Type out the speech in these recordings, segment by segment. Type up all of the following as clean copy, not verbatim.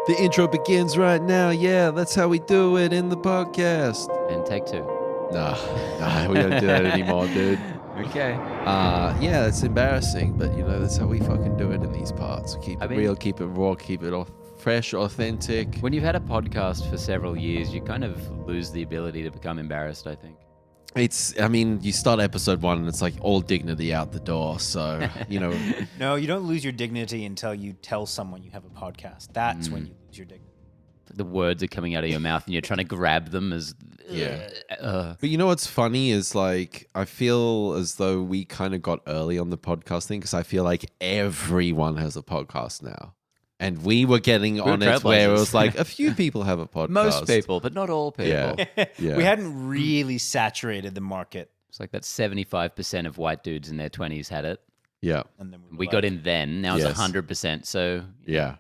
The intro begins right now. Yeah, that's how we do it in the podcast. And take two. Nah, we don't do that anymore, dude. Okay. Yeah, it's embarrassing, but you know, that's how we fucking do it in these parts. Keep it real, keep it raw, keep it fresh, authentic. When you've had a podcast for several years, you kind of lose the ability to become embarrassed, I think. You start episode 1 and it's like all dignity out the door. So, you know. No, you don't lose your dignity until you tell someone you have a podcast. That's when you lose your dignity. The words are coming out of your mouth and you're trying to grab them as... Yeah. But you know what's funny is like, I feel as though we kind of got early on the podcast thing because I feel like everyone has a podcast now. And we were getting on it where it was like a few people have a podcast. Most people, but not all people. Yeah. We hadn't really saturated the market. It's like that 75% of white dudes in their 20s had it. Yeah. And then We got in then. Now it's Yes. 100%. So Yeah.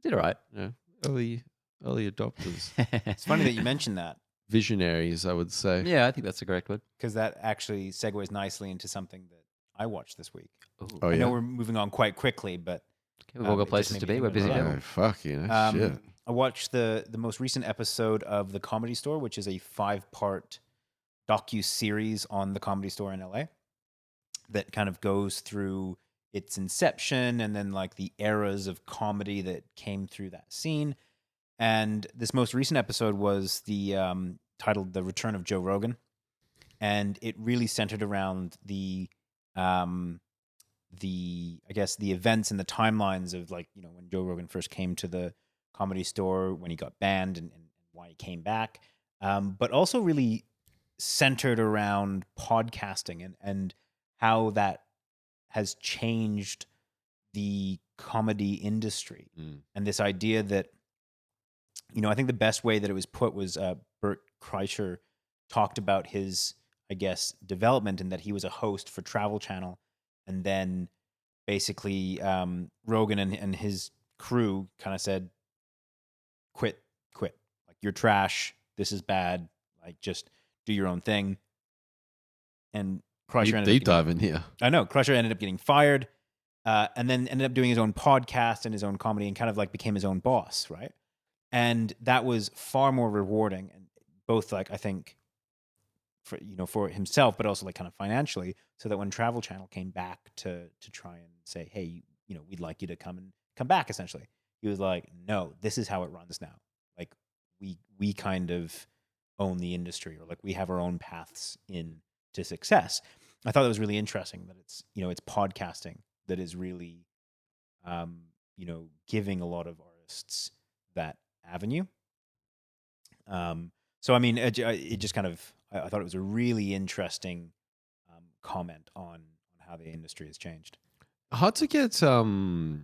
did all right. Yeah. Early adopters. It's funny that you mentioned that Visionaries, I would say. Yeah, I think that's the correct word. because that actually segues nicely into something that I watched this week. Ooh. Oh, I know yeah. we're moving on quite quickly, but We've all it got just places made to me be. think We're of busy it. people. Oh, fuck, you know, shit. I watched the most recent episode of The Comedy Store, which is a 5-part docu-series on The Comedy Store in LA that kind of goes through its inception and then like the eras of comedy that came through that scene. And this most recent episode was the titled "The Return of Joe Rogan," and it really centered around the events and the timelines of like, you know, when Joe Rogan first came to the Comedy Store, when he got banned and why he came back, but also really centered around podcasting and how that has changed the comedy industry. And this idea that, you know, I think the best way that it was put was Bert Kreischer talked about his, I guess, development and that he was a host for Travel Channel. And then basically Rogan and his crew kind of said, quit. Like, you're trash. This is bad. Like, just do your own thing. And Kreischer Deep dive in here. I know. Kreischer ended up getting fired and then ended up doing his own podcast and his own comedy and kind of like became his own boss, right? And that was far more rewarding, and both like I think for himself, but also like kind of financially, so that when Travel Channel came back to try and say, hey, you know, we'd like you to come back, essentially, he was like, no, this is how it runs now. Like we kind of own the industry, or like we have our own paths into success. I thought that was really interesting that it's podcasting that is really, giving a lot of artists that avenue. So I mean, it just kind of, I thought it was a really interesting comment on how the industry has changed. Hard to get the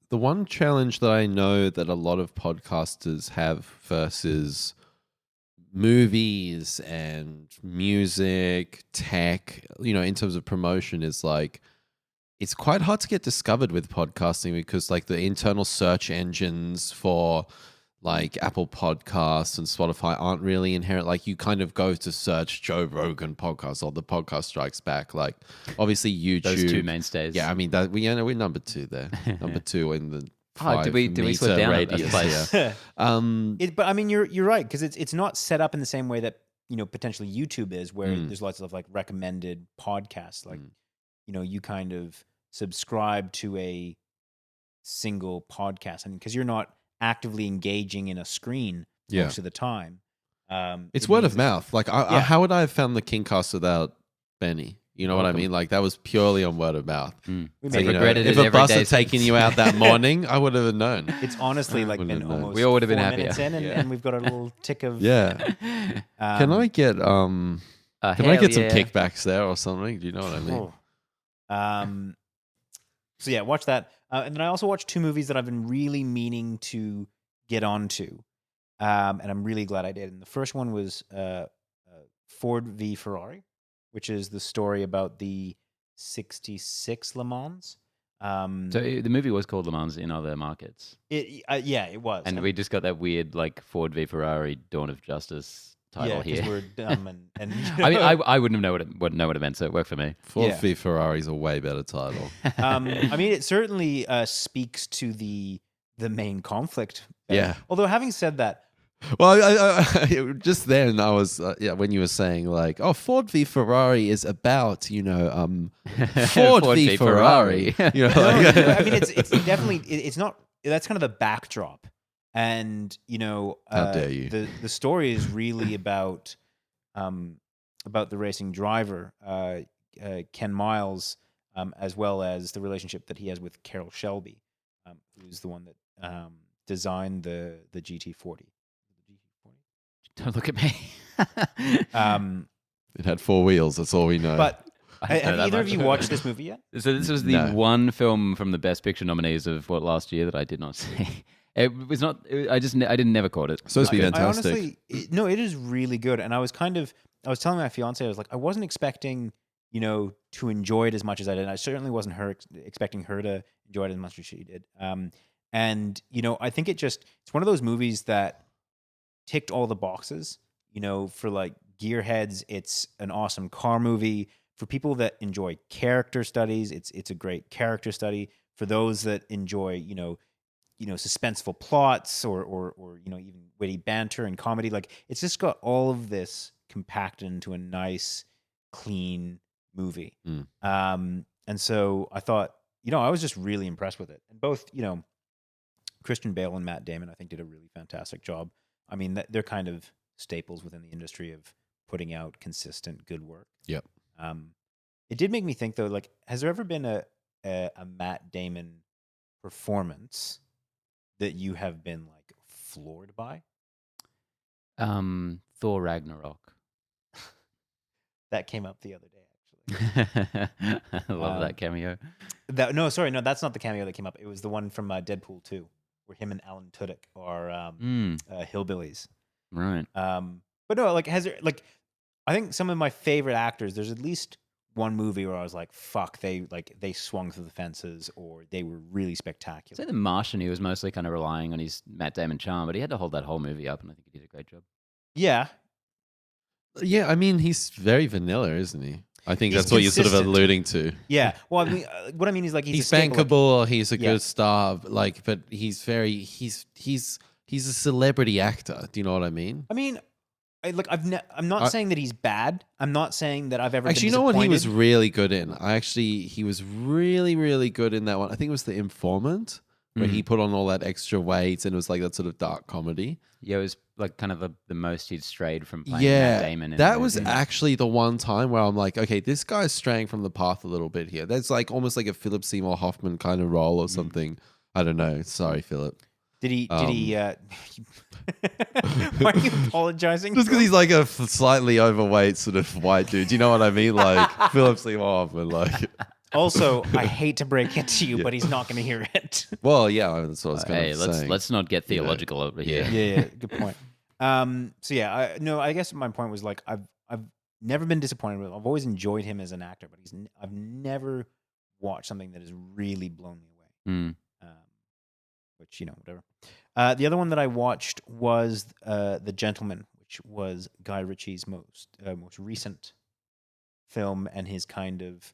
one challenge that I know that a lot of podcasters have versus movies and music, tech, you know, in terms of promotion is like, it's quite hard to get discovered with podcasting because like the internal search engines for like Apple Podcasts and Spotify aren't really inherent. Like you kind of go to search Joe Rogan podcast or the Podcast Strikes Back. Like obviously YouTube. Those two mainstays. Yeah, I mean that we're number 2 there. Number 2 in the 5 did we slip down at that place? Yeah. But I mean, you're right, because it's not set up in the same way that, you know, potentially YouTube is, where there's lots of like recommended podcasts. Like, you know, you kind of subscribe to a single podcast, and because you're not actively engaging in a screen most of the time. It's word of mouth. Like, how would I have found the Kingcast without Benny? You know what I mean? Like, that was purely on word of mouth. We So, regretted if it a every bus day had taken you out that morning, I would have known. It's honestly like Wouldn't been have known. almost We all would have been 4 happier. minutes in, and we've got a little tick of Yeah. Can I get some kickbacks there or something? Do you know what I mean? So yeah, watch that. And then I also watched 2 movies that I've been really meaning to get onto. And I'm really glad I did. And the first one was Ford v Ferrari, which is the story about the 66 Le Mans. So the movie was called Le Mans in other markets. It was. And we just got that weird like Ford v Ferrari Dawn of Justice title here. we're dumb and I mean, I wouldn't know what it meant, so it worked for me. Ford v Ferrari is a way better title. I mean, it certainly speaks to the main conflict Yeah. Although having said that, Well, just then I was when you were saying like, oh, Ford v Ferrari is about Ford v Ferrari. You know, no, like, I mean it's definitely it's not. That's kind of the backdrop, and How dare you. the story is really about the racing driver Ken Miles, as well as the relationship that he has with Carroll Shelby, who's the one that designed the GT40. Don't look at me. it had 4 wheels. That's all we know. But I don't know have that either of much. you watched this movie yet? So this was the No. one film from the Best Picture nominees of last year that I did not see. It was not. I didn't never caught it. So it's been I fantastic. honestly, it is really good. And I was telling my fiance, I was like, I wasn't expecting, to enjoy it as much as I did. I certainly wasn't expecting her to enjoy it as much as she did. And I think it's one of those movies that ticked all the boxes. For like gearheads, it's an awesome car movie. For people that enjoy character studies, it's a great character study. For those that enjoy, suspenseful plots or even witty banter and comedy, like it's just got all of this compacted into a nice, clean movie. And so I thought, I was just really impressed with it. And both, Christian Bale and Matt Damon, I think, did a really fantastic job. I mean, they're kind of staples within the industry of putting out consistent, good work. Yep. It did make me think, though, like, has there ever been a Matt Damon performance that you have been like floored by? Thor Ragnarok. That came up the other day, actually. I love that cameo. No, that's not the cameo that came up. It was the one from Deadpool 2, where him and Alan Tudyk are hillbillies. Right. But no, like, has there, like, I think some of my favorite actors, there's at least one movie where I was like, fuck, they swung through the fences, or they were really spectacular. Say The Martian, he was mostly kind of relying on his Matt Damon charm, but he had to hold that whole movie up, and I think he did a great job. Yeah. Yeah, I mean, he's very vanilla, isn't he? I think He's that's what you're sort of consistent. alluding to. Yeah. Well, I mean, what I mean is like He's a staple, bankable. He's a Yeah. good star. Like, but he's a celebrity actor. Do you know what I mean? I mean, I'm not saying that he's bad. I'm not saying that I've ever Actually, you been know what he was disappointed. really good in? He was really, really good in that one. I think it was The Informant, where he put on all that extra weight, and it was like that sort of dark comedy. Yeah, it was like kind of the most he'd strayed from playing Yeah, Matt Damon. In that the was movie. actually the one time where I'm like, okay, this guy's straying from the path a little bit here. That's like almost like a Philip Seymour Hoffman kind of role or something. I don't know. Sorry, Philip. Did he? Why are you apologizing? Just because he's like a slightly overweight sort of white dude. Do you know what I mean? Like Philip Seymour Hoffman. Like, Also, I hate to break it to you, but he's not going to hear it. well, yeah, that's what I was going Hey, to say. let's not get theological over here. Yeah, good point. So yeah, I guess my point was like I've never been disappointed with him. I've always enjoyed him as an actor, but I've never watched something that has really blown me away. Mm. Which, whatever. The other one that I watched was The Gentleman, which was Guy Ritchie's most recent film, and his kind of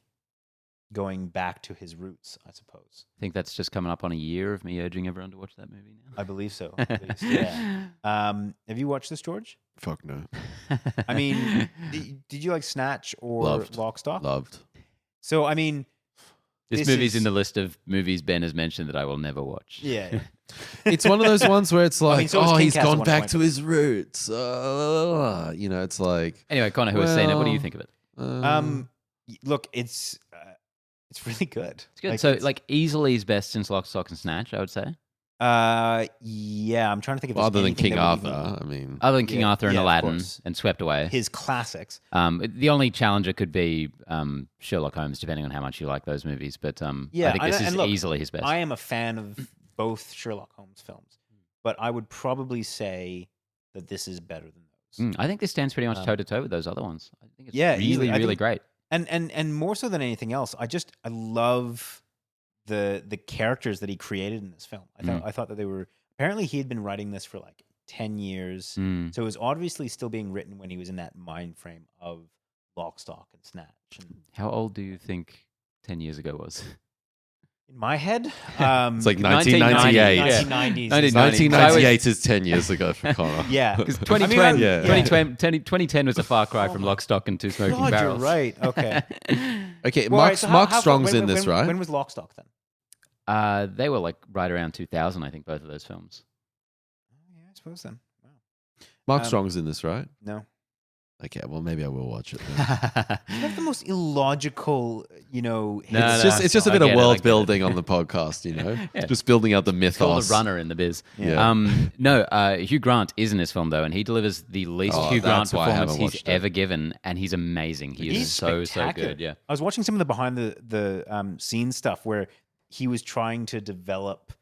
going back to his roots, I suppose. I think that's just coming up on a year of me urging everyone to watch that movie now. I believe so. At least, yeah. Have you watched this, George? Fuck no. I mean, did you like Snatch or Loved. Lock, Stock? Loved. So, I mean, This movie's in the list of movies Ben has mentioned that I will never watch. Yeah. It's one of those ones where it's like, so is King he's Cats at gone one back point. to his roots. It's like, Anyway, Connor, who has seen it, what do you Well, think of it? Look, it's really good. It's good. So, like, easily his best since Lock, Stock, and Snatch, I would say. Yeah, I'm trying to think of other than anything King that would Arthur, even- I mean, Other than King Yeah, Arthur and yeah, of Aladdin course. and Swept Away. his classics. The only challenger could be Sherlock Holmes, depending on how much you like those movies. But Yeah, I think this and is look, easily his best. I am a fan of both Sherlock Holmes films, but I would probably say that this is better than those. I think this stands pretty much toe to toe with those other ones. I think it's Yeah, really, easily. I really think- great. And more so than anything else, I love the characters that he created in this film. I thought that they were, apparently he had been writing this for like 10 years. Mm. So it was obviously still being written when he was in that mind frame of Lock, Stock, and Snatch. And How old do you think 10 years ago was? In my head, It's like 1990, 1998. yeah. 1990s. 1998 is 10 years ago for Connor. Yeah. Because I mean, 2010 was a far cry from Lock, Stock, and Two Smoking God, Barrels. you're right. Okay. Okay, Well, all right, so Mark how- Strong's when- in this, when- right? When was Lock, Stock then? They were like right around 2000, I think, both of those films. Yeah, I suppose then. Wow. Mark Strong's in this, right? No. Okay, well maybe I will watch it. Then. You have the most illogical, No, It's just a I bit of get it, I world get it. building on the podcast, you know, Yeah. just building out the It's called mythos. a runner in the biz. Yeah. Hugh Grant is in this film though, and he delivers the least Oh, Hugh Grant that's why I performance haven't he's watched it. ever given, and he's amazing. He He's is so spectacular. good. Yeah. I was watching some of the behind the scene stuff where he was trying to develop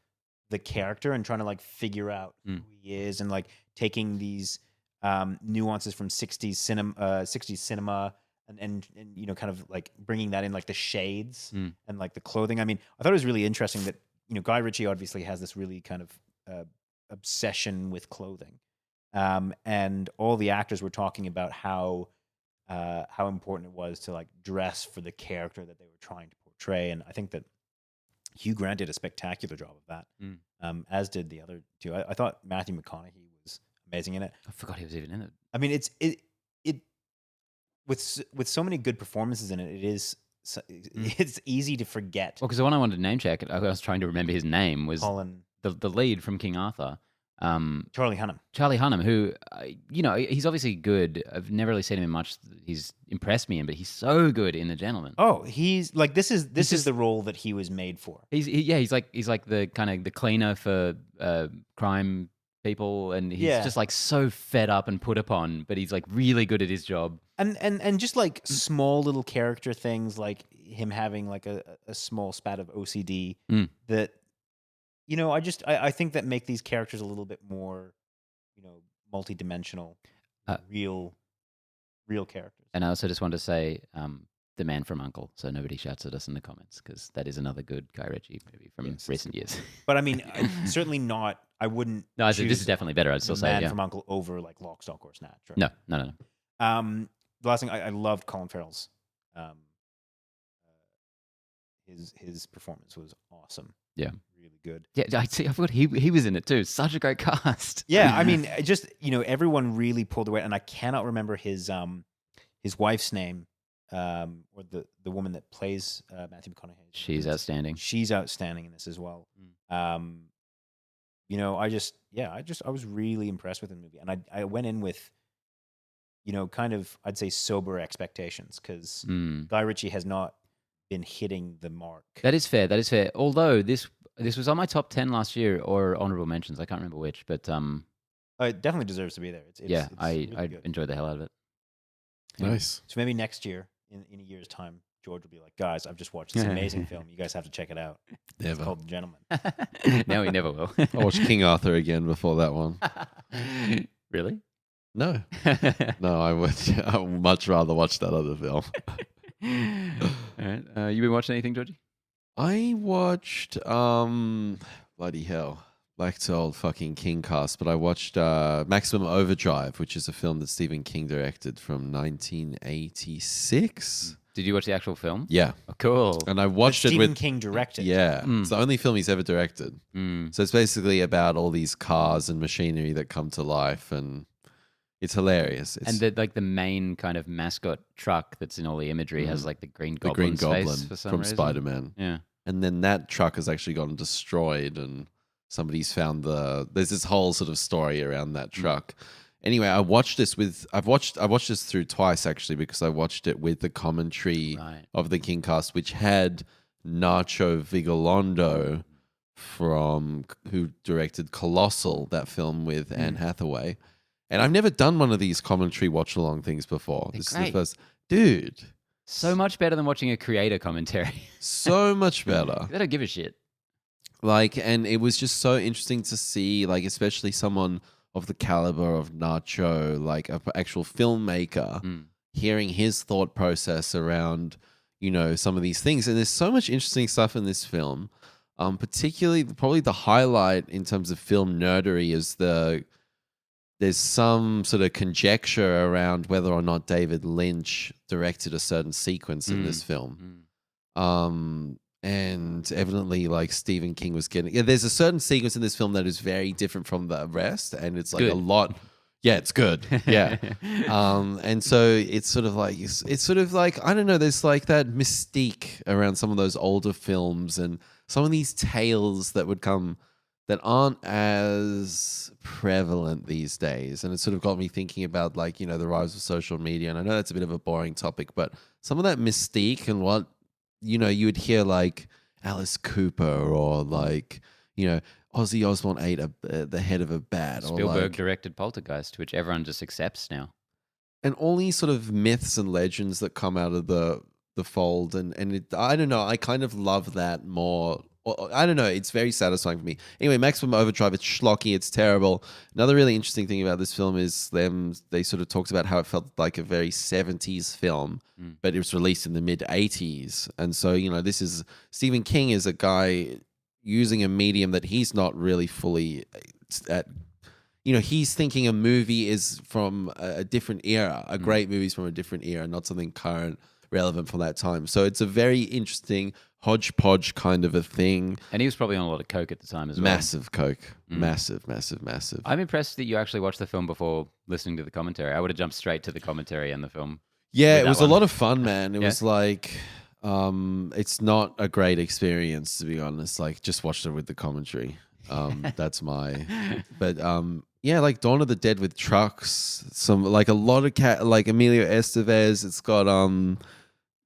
the character and trying to like figure out who he is and like taking these nuances from 60s cinema and you know kind of like bringing that in like the shades and like the clothing. I mean, I thought it was really interesting that you know Guy Ritchie obviously has this really kind of obsession with clothing, and all the actors were talking about how important it was to like dress for the character that they were trying to portray. And I think that Hugh Grant did a spectacular job of that, as did the other two. I thought Matthew McConaughey was amazing in it. I forgot he was even in it. I mean, it with so many good performances in it, it's easy to forget. Well, because the one I wanted to name check, I was trying to remember his name, was Holland, the lead from King Arthur. Charlie Hunnam. Charlie Hunnam, who, you know, he's obviously good. I've never really seen him in much he's impressed me in, but he's so good in The Gentleman. Oh, he's like this is the role that he was made for. He's like the kind of the cleaner for crime people, and he's just like so fed up and put upon, but he's like really good at his job. And just like small little character things, like him having like a small spat of OCD that, you know, I think that make these characters a little bit more, you know, multidimensional, real characters. And I also just want to say, The Man from U.N.C.L.E., so nobody shouts at us in the comments, because that is another good Guy Ritchie movie from recent years. But I mean, certainly not. I wouldn't. No, this choose is definitely better. I'd still The say, Man yeah. from U.N.C.L.E. over like Lock, Stock, or Snatch. Right? No. The last thing I loved Colin Farrell's. His performance was awesome. Yeah. Really good. Yeah, I forgot he was in it too. Such a great cast. Yeah, I mean, just you know, everyone really pulled away, and I cannot remember his wife's name, or the woman that plays Matthew McConaughey. She's outstanding. She's outstanding in this as well. You know, I was really impressed with the movie, and I went in with, you know, kind of I'd say sober expectations because Guy Ritchie has not been hitting the mark. That is fair. Although this was on my top 10 last year, or honorable mentions. I can't remember which, but it definitely deserves to be there. It's I really good. enjoyed the hell out of it. Nice. So maybe next year, in a year's time, George will be like, guys, I've just watched this amazing film. You guys have to check it out. It's Never. called The Gentleman. No, he never will. I watched King Arthur again before that one. Really? No, I would much rather watch that other film. All right. You been watching anything, Georgie? I watched bloody hell, back to old fucking King cast, but I watched Maximum Overdrive, which is a film that Stephen King directed from 1986. Did you watch the actual film? Yeah. Oh, cool. And I watched it Stephen with King directed. Yeah. It's the only film he's ever directed. So it's basically about all these cars and machinery that come to life, and it's hilarious. And the main kind of mascot truck that's in all the imagery has like the Green Goblin's face for some from reason. Spider-Man. Yeah. And then that truck has actually gotten destroyed, and somebody's found there's this whole sort of story around that truck. Anyway, I've watched this through twice actually, because I watched it with the commentary of the King cast, which had Nacho Vigalondo who directed Colossal, that film with Anne Hathaway. And I've never done one of these commentary watch-along things before. This is the first. Dude. So much better than watching a creator commentary. So much better. They don't give a shit. Like, and it was just so interesting to see, like, especially someone of the caliber of Nacho, like an actual filmmaker, hearing his thought process around, you know, some of these things. And there's so much interesting stuff in this film. Particularly, probably the highlight in terms of film nerdery is there's some sort of conjecture around whether or not David Lynch directed a certain sequence in this film. And and evidently like Stephen King was getting. Yeah, there's a certain sequence in this film that is very different from the rest, and it's like Good. a lot. Yeah, it's good. Yeah, and so it's sort of like I don't know. There's like that mystique around some of those older films and some of these tales that would come that aren't as prevalent these days. And it sort of got me thinking about like, you know, the rise of social media. And I know that's a bit of a boring topic, but some of that mystique and what, you know, you would hear like Alice Cooper or like, you know, Ozzy Osbourne ate the head of a bat. Spielberg or like, directed Poltergeist, which everyone just accepts now. and all these sort of myths and legends that come out of the fold. And I don't know, I kind of love that more. I don't know. It's very satisfying for me. Anyway, Maximum Overdrive. It's schlocky. It's terrible. Another really interesting thing about this film is they sort of talked about how it felt like a very 70s film, but it was released in the mid 80s. And so, you know, this is Stephen King is a guy using a medium that he's not really fully at. You know, he's thinking a movie is from a different era. A great movie is from a different era, not something current, relevant from that time. So it's a very interesting hodgepodge kind of a thing. And he was probably on a lot of coke at the time as well. Massive coke. Massive. I'm impressed that you actually watched the film before listening to the commentary. I would have jumped straight to the commentary and the film. Yeah, it was a lot of fun, man. It was like, it's not a great experience, to be honest. Like, just watched it with the commentary. That's my, but yeah, like Dawn of the Dead with trucks. Some like a lot of like Emilio Estevez. It's got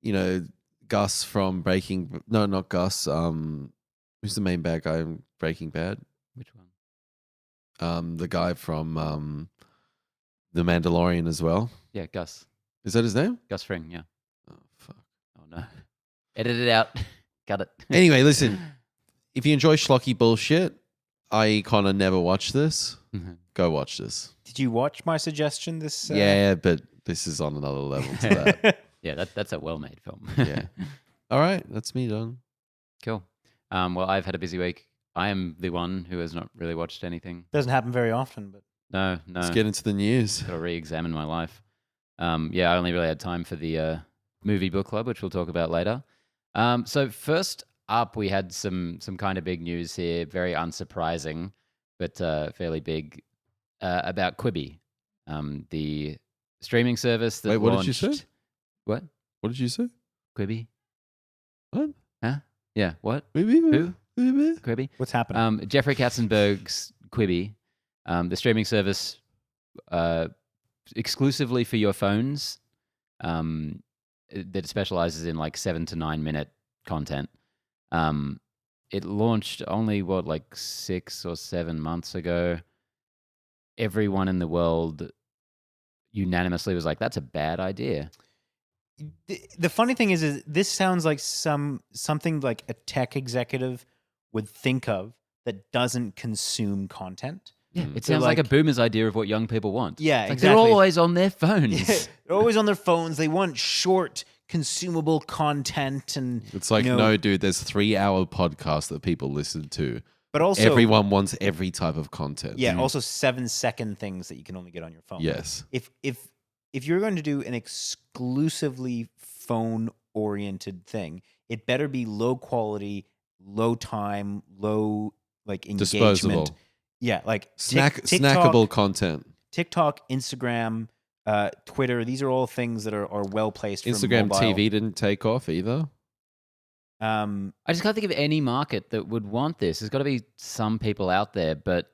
you know, Gus from Breaking. No, not Gus. Who's the main bad guy in Breaking Bad? Which one? The guy from The Mandalorian as well. Yeah, Gus. Is that his name? Gus Fring. Yeah. Oh fuck. Oh no. Edit it out. Cut it. Anyway, listen. If you enjoy schlocky bullshit, I kind of never watched this. Go watch this. Did you watch my suggestion? This yeah, but this is on another level to that. Yeah, that's a well-made film. Yeah. All right, that's me done. Cool. Well, I've had a busy week. I am the one who has not really watched anything. Doesn't happen very often, but No. Let's get into the news. Got to re-examine my life. Yeah, I only really had time for the movie book club, which we'll talk about later. So first up, we had some kind of big news here, very unsurprising, but fairly big, about Quibi, the streaming service that Wait, what launched... did you say? What? What did you say? Quibi? What? Huh? Yeah, what? Who? Quibi? what's happening? Jeffrey Katzenberg's Quibi, the streaming service exclusively for your phones, that specializes in like 7 to 9 minute content. It launched only like 6 or 7 months ago. Everyone in the world unanimously was like, "That's a bad idea." The funny thing is this sounds like something like a tech executive would think of that doesn't consume content. Yeah, it sounds like a boomer's idea of what young people want. Yeah, like exactly. They're always on their phones. Yeah, they're always on their phones. They want short, consumable content, and It's like, you know, no, dude, there's 3-hour podcasts that people listen to. but also Everyone wants every type of content. Yeah, also 7-second things that you can only get on your phone. Yes. If you're going to do an exclusively phone-oriented thing, it better be low quality, low time, low like engagement. Disposable. Yeah, like Snackable content. TikTok, Instagram, Twitter. These are all things that are well placed. Instagram for mobile. TV didn't take off either. I just can't think of any market that would want this. There's got to be some people out there, but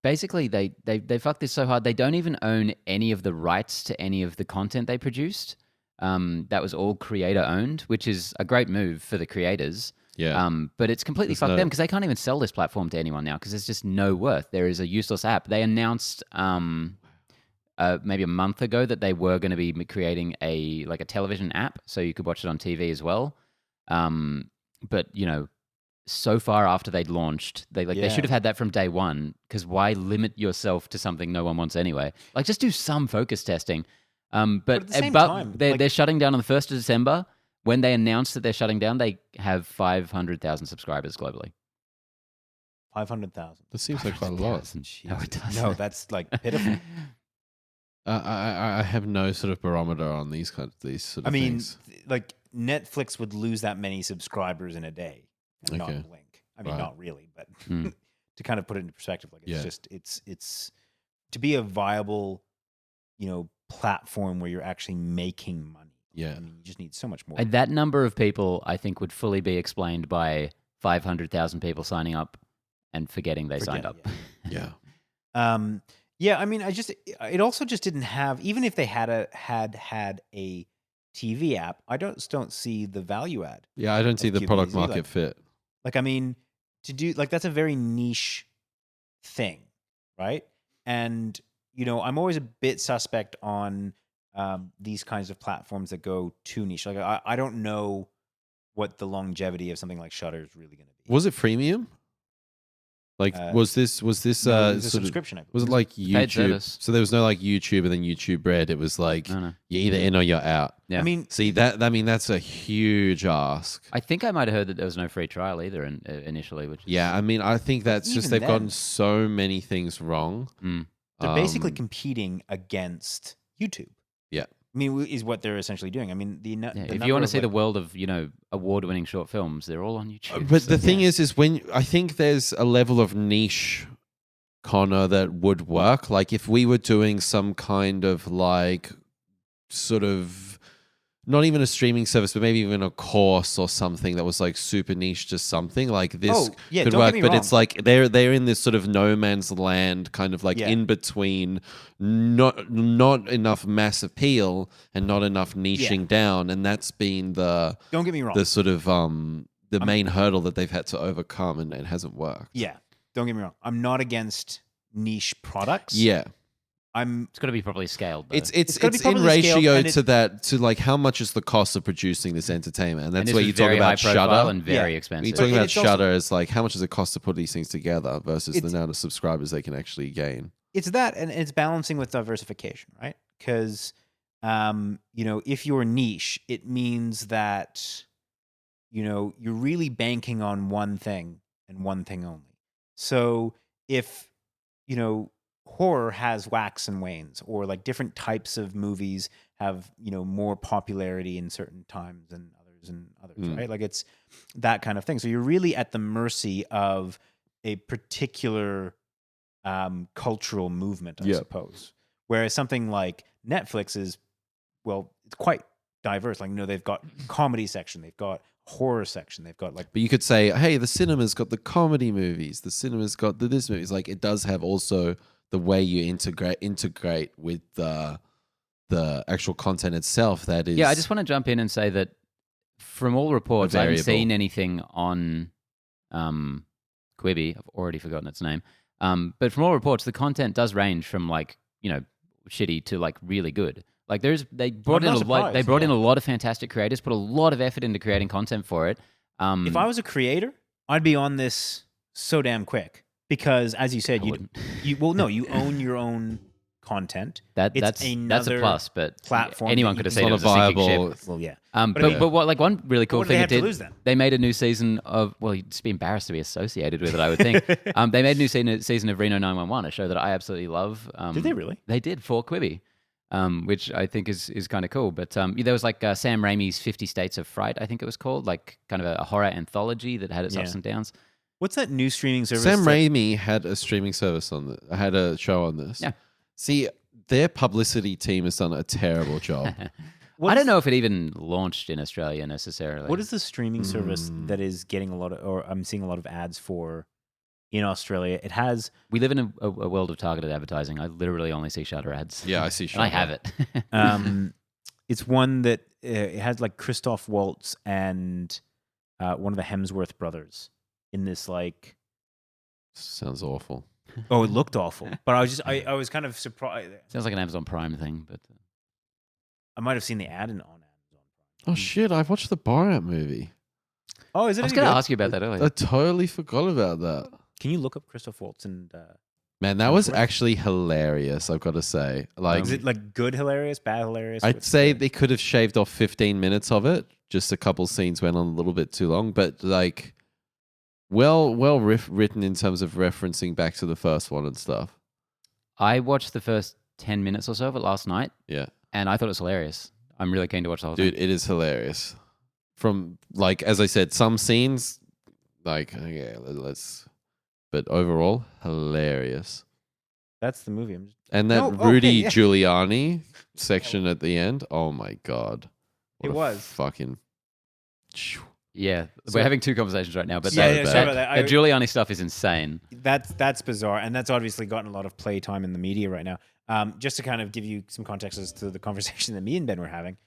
basically they fucked this so hard. They don't even own any of the rights to any of the content they produced. That was all creator owned, which is a great move for the creators. Yeah. But it's completely fucked them because they can't even sell this platform to anyone now because there's just no worth. There is a useless app. They announced maybe a month ago that they were going to be creating a television app so you could watch it on TV as well. But you know, so far after they'd launched, they should have had that from day one, because why limit yourself to something no one wants anyway? Like, just do some focus testing. But at the same time, they're shutting down on the 1st of December. When they announced that they're shutting down, they have 500,000 subscribers globally. 500,000. That seems like quite a lot. No, it doesn't. No, that's like pitiful. I have no sort of barometer on these sort of things. Like Netflix would lose that many subscribers in a day and not Okay. blink. I mean, Right. not really, but Mm. to kind of put it into perspective, like it's Yeah. just it's to be a viable, platform where you're actually making money. Yeah. I mean, you just need so much more. And that number of people, I think, would fully be explained by 500,000 people signing up and forgetting they signed up. Yeah. Yeah, I mean, it also just didn't have, even if they had a TV app, I don't see the value add. Yeah, I don't see the QBZ, product market fit. Like, I mean, to do like that's a very niche thing, right? And I'm always a bit suspect on these kinds of platforms that go too niche. Like, I don't know what the longevity of something like Shudder is really going to be. Was it freemium? Like, was this No, it was a sort of, subscription? I believe. was it like paid YouTube? service. So there was no like YouTube and then YouTube Red. It was like No. you're either in or you're out. Yeah. I mean, See that's a huge ask. I think I might have heard that there was no free trial either initially. Which is, Yeah, I mean, I think that's just even they've gotten then- so many things wrong. Mm. they're basically Um, competing against YouTube. Yeah. I mean, is what they're essentially doing. I mean, Yeah, if you want to see the world of award-winning short films, they're all on YouTube. But so- the thing is when I think there's a level of niche, Connor, that would work. Like if we were doing some kind of like sort of not even a streaming service, but maybe even a course or something that was like super niche to something like this Oh, yeah, could don't work. get me But wrong. it's like they're in this sort of no man's land, kind of like Yeah. in between, not enough mass appeal and not enough niching down, and that's been the Don't get me wrong. sort of the main hurdle that they've had to overcome, and it hasn't worked. Yeah, don't get me wrong. I'm not against niche products. Yeah. it's got to be properly scaled. Though. It's gotta be in properly scaled, ratio and to like how much is the cost of producing this entertainment, and And that's this where was you talk very about high profile Shudder. and very Yeah. expensive. When you're talking But about it's also- Shudder, it's like how much does it cost to put these things together versus the It's- amount of subscribers they can actually gain. It's that, and it's balancing with diversification, right? Because, if you're niche, it means that, you're really banking on one thing and one thing only. So if, horror has wax and wanes, or like different types of movies have, more popularity in certain times than others, right? Like it's that kind of thing. So you're really at the mercy of a particular cultural movement, I Yeah. suppose. Whereas something like Netflix is, it's quite diverse. Like, they've got comedy section, they've got horror section, they've got like, But you could say, hey, the cinema's got the comedy movies, the cinema's got this movies. Like it does have also the way you integrate with the actual content itself. That is, Yeah, I just want to jump in and say that from all reports, I haven't variable. seen anything on Quibi. I've already forgotten its name. But from all reports, the content does range from like shitty to like really good. Like they brought I'm in not a lot. They surprised, brought in a lot of fantastic creators, put a lot of effort into creating content for it. if I was a creator, I'd be on this so damn quick because, as you said, I you wouldn't. you own your own content. It's that's a another plus, but platform anyone that could you have can- seen it It's not was a a sinking viable- ship. Well, yeah. But what like one really cool What do they thing have it to did, lose then? they made a new season of you'd just be embarrassed to be associated with it. I would think they made a new season of Reno 911, a show that I absolutely love. Did they really? They did for Quibi, which I think is kind of cool. But there was like Sam Raimi's 50 States of Fright, I think it was called, like kind of a horror anthology that had its ups Yeah. and downs. What's that new streaming service? Sam that- Raimi had a streaming service had a show on this. Yeah. See, their publicity team has done a terrible job. I don't know if it even launched in Australia necessarily. What is the streaming service that is getting a lot of, or I'm seeing a lot of ads for in Australia? It has, We live in a world of targeted advertising. I literally only see Shudder ads. Yeah, I see. And I Shudder. have it. it's one that it has like Christoph Waltz and one of the Hemsworth brothers in this like. Sounds awful. Oh, it looked awful, but I was kind of surprised. Sounds like an Amazon Prime thing, but I might have seen the ad on Amazon. Oh shit! I watched the Borat movie. Oh, is it? I was any going to good? ask you about that earlier. I totally forgot about that. Can you look up Christoph Waltz and? Man, that was Hemsworth? actually hilarious. I've got to say, like, Is it like good hilarious, bad hilarious? I'd What's say the- they could have shaved off 15 minutes of it. Just a couple scenes went on a little bit too long, but like, written in terms of referencing back to the first one and stuff. I watched the first 10 minutes or so of it last night, Yeah, and I thought it was hilarious. I'm really keen to watch the whole dude, thing. it is hilarious. from like as I said, some scenes like yeah, let's. But overall, hilarious. That's the movie. And that Rudy Giuliani section at the end. Oh my god! It was fucking. Yeah, we're having two conversations right now, but sorry that about that. Giuliani stuff is insane. That's bizarre, and that's obviously gotten a lot of playtime in the media right now. Just to kind of give you some context as to the conversation that me and Ben were having,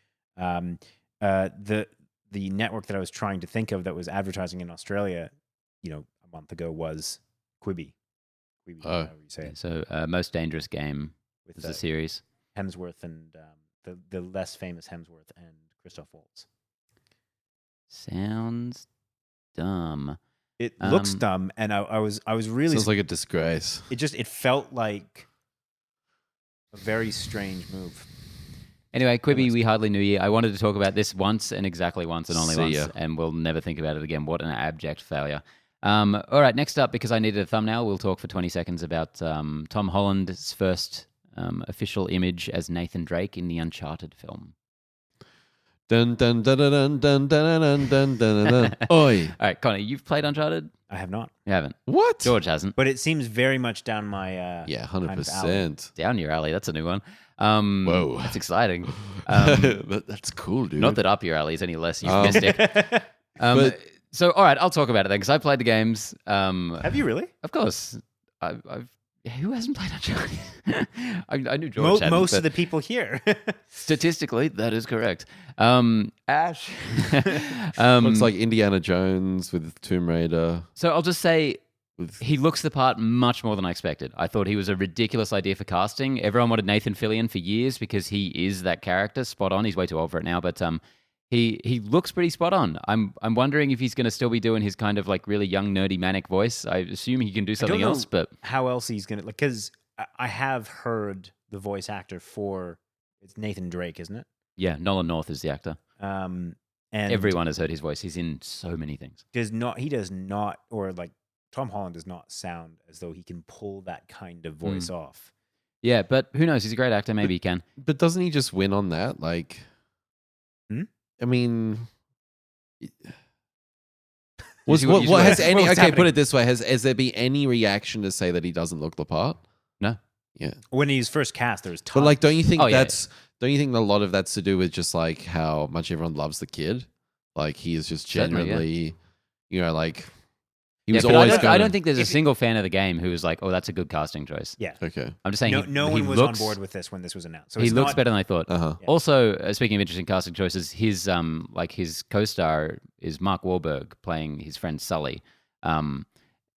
the network that I was trying to think of that was advertising in Australia, a month ago was Quibi. However you say it. So, Most Dangerous Game with the series. Hemsworth and the less famous Hemsworth and Christoph Waltz. Sounds dumb. It looks dumb, and I was really sounds like a disgrace. It felt like a very strange move. Anyway, Quibi, we hardly knew you. I wanted to talk about this once and exactly once and only once, and we'll never think about it again. What an abject failure. All right, next up, because I needed a thumbnail, we'll talk for 20 seconds about Tom Holland's first official image as Nathan Drake in the Uncharted film. Dun dun dun dun dun dun dun dun dun dun. Oi! All right, Connor, you've played Uncharted? I have not. You haven't. What? George hasn't. But it seems very much down my 100%. Down your alley. That's a new one. Whoa, that's exciting. That's cool, dude. Not that up your alley is any less euphemistic. So, all right, I'll talk about it then because I played the games. Have you really? Of course. I've who hasn't played Uncharted? I knew George hadn't, most of the people here. Statistically, that is correct. Ash. Looks like Indiana Jones with Tomb Raider. So I'll just say he looks the part much more than I expected. I thought he was a ridiculous idea for casting. Everyone wanted Nathan Fillion for years because he is that character, spot on. He's way too old for it now, but he looks pretty spot on. I'm wondering if he's going to still be doing his kind of like really young, nerdy, manic voice. I assume he can do something else, but how else he's going to, because I have heard the voice actor for, it's Nathan Drake, isn't it? Yeah, Nolan North is the actor. And everyone has heard his voice. He's in so many things. He does not, or like Tom Holland does not sound as though he can pull that kind of voice off. Yeah, but who knows? He's a great actor. Maybe he can. But doesn't he just win on that? Like, I mean, put it this way: has there been any reaction to say that he doesn't look the part? No. Yeah. When he's first cast, there was tons. But like, don't you think don't you think a lot of that's to do with just like how much everyone loves the kid? Like he is just genuinely, like. He was always I don't think there's a single fan of the game who was like, "Oh, that's a good casting choice." Yeah. Okay. I'm just saying. No one was on board with this when this was announced. So he looks better than I thought. Uh-huh. Yeah. Also, speaking of interesting casting choices, his his co-star is Mark Wahlberg playing his friend Sully, and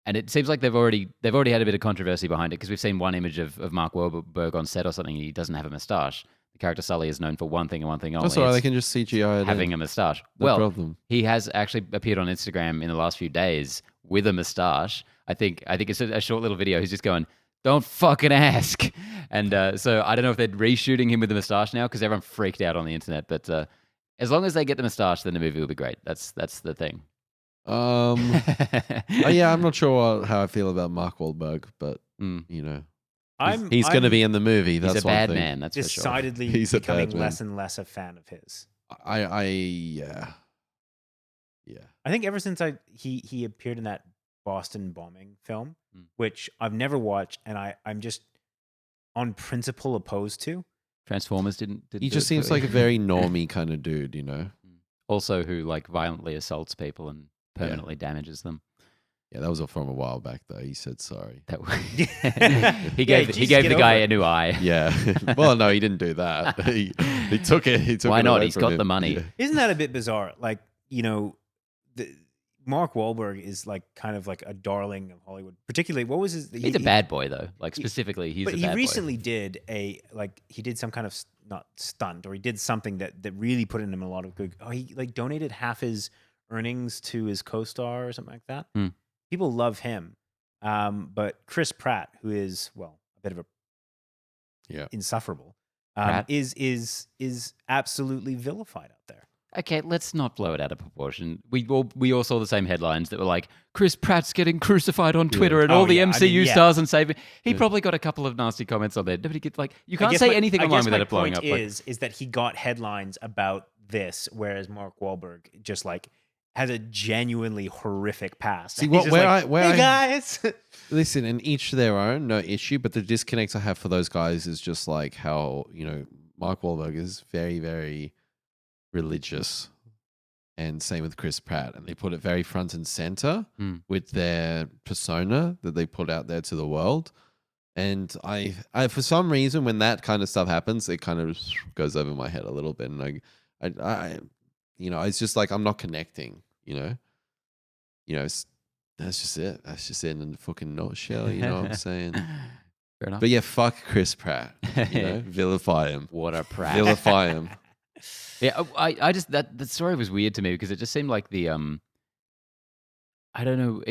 it seems like they've already had a bit of controversy behind it because we've seen one image of Mark Wahlberg on set or something. And he doesn't have a mustache. The character Sully is known for one thing and one thing only. That's all right. They can just CGI it having a mustache. No problem. He has actually appeared on Instagram in the last few days with a mustache. I think it's a short little video. He's just going, "Don't fucking ask." And so I don't know if they're reshooting him with the mustache now because everyone freaked out on the internet. But as long as they get the mustache, then the movie will be great. That's the thing. Yeah, I'm not sure how I feel about Mark Wahlberg, but he's going to be in the movie. That's he's a bad man. That's decidedly for sure. He's becoming less and less a fan of his. Yeah. I think ever since he appeared in that Boston bombing film, which I've never watched, and I'm just on principle opposed to. Transformers didn't he just seems like a very normie kind of dude, Also, who like violently assaults people and permanently damages them. Yeah, that was from a while back though. He said sorry. He gave the guy a new eye. Yeah. Well, no, he didn't do that. He took it. Why it not? away He's from got him. the money. Yeah. Isn't that a bit bizarre? Like, Mark Wahlberg is like kind of like a darling of Hollywood. Particularly, what was his? He's a bad boy though. Like specifically, he's a bad boy. But he recently did he did some kind of not stunt, or he did something that really put in him a lot of good. Oh, he like donated half his earnings to his co-star or something like that. People love him. But Chris Pratt, who is a bit of a insufferable, is absolutely vilified out there. Okay, let's not blow it out of proportion. We all saw the same headlines that were like, Chris Pratt's getting crucified on Twitter and all the MCU stars and saving. He probably got a couple of nasty comments on there. Nobody gets you can't say anything online without it blowing up. Is that he got headlines about this, whereas Mark Wahlberg just like has a genuinely horrific past. See, And he's what- just where like, I- where hey I- guys. Listen, and each to their own, no issue. But the disconnect I have for those guys is just like how, Mark Wahlberg is very, very religious. And same with Chris Pratt. And they put it very front and center with their persona that they put out there to the world. And I for some reason, when that kind of stuff happens, it kind of goes over my head a little bit. And it's just like I'm not connecting, that's just it. That's just it in a fucking nutshell, you know what I'm saying? Fair enough. But yeah, fuck Chris Pratt. Vilify him. What a Pratt. Vilify him. Yeah, I just that story was weird to me because it just seemed like the I don't know,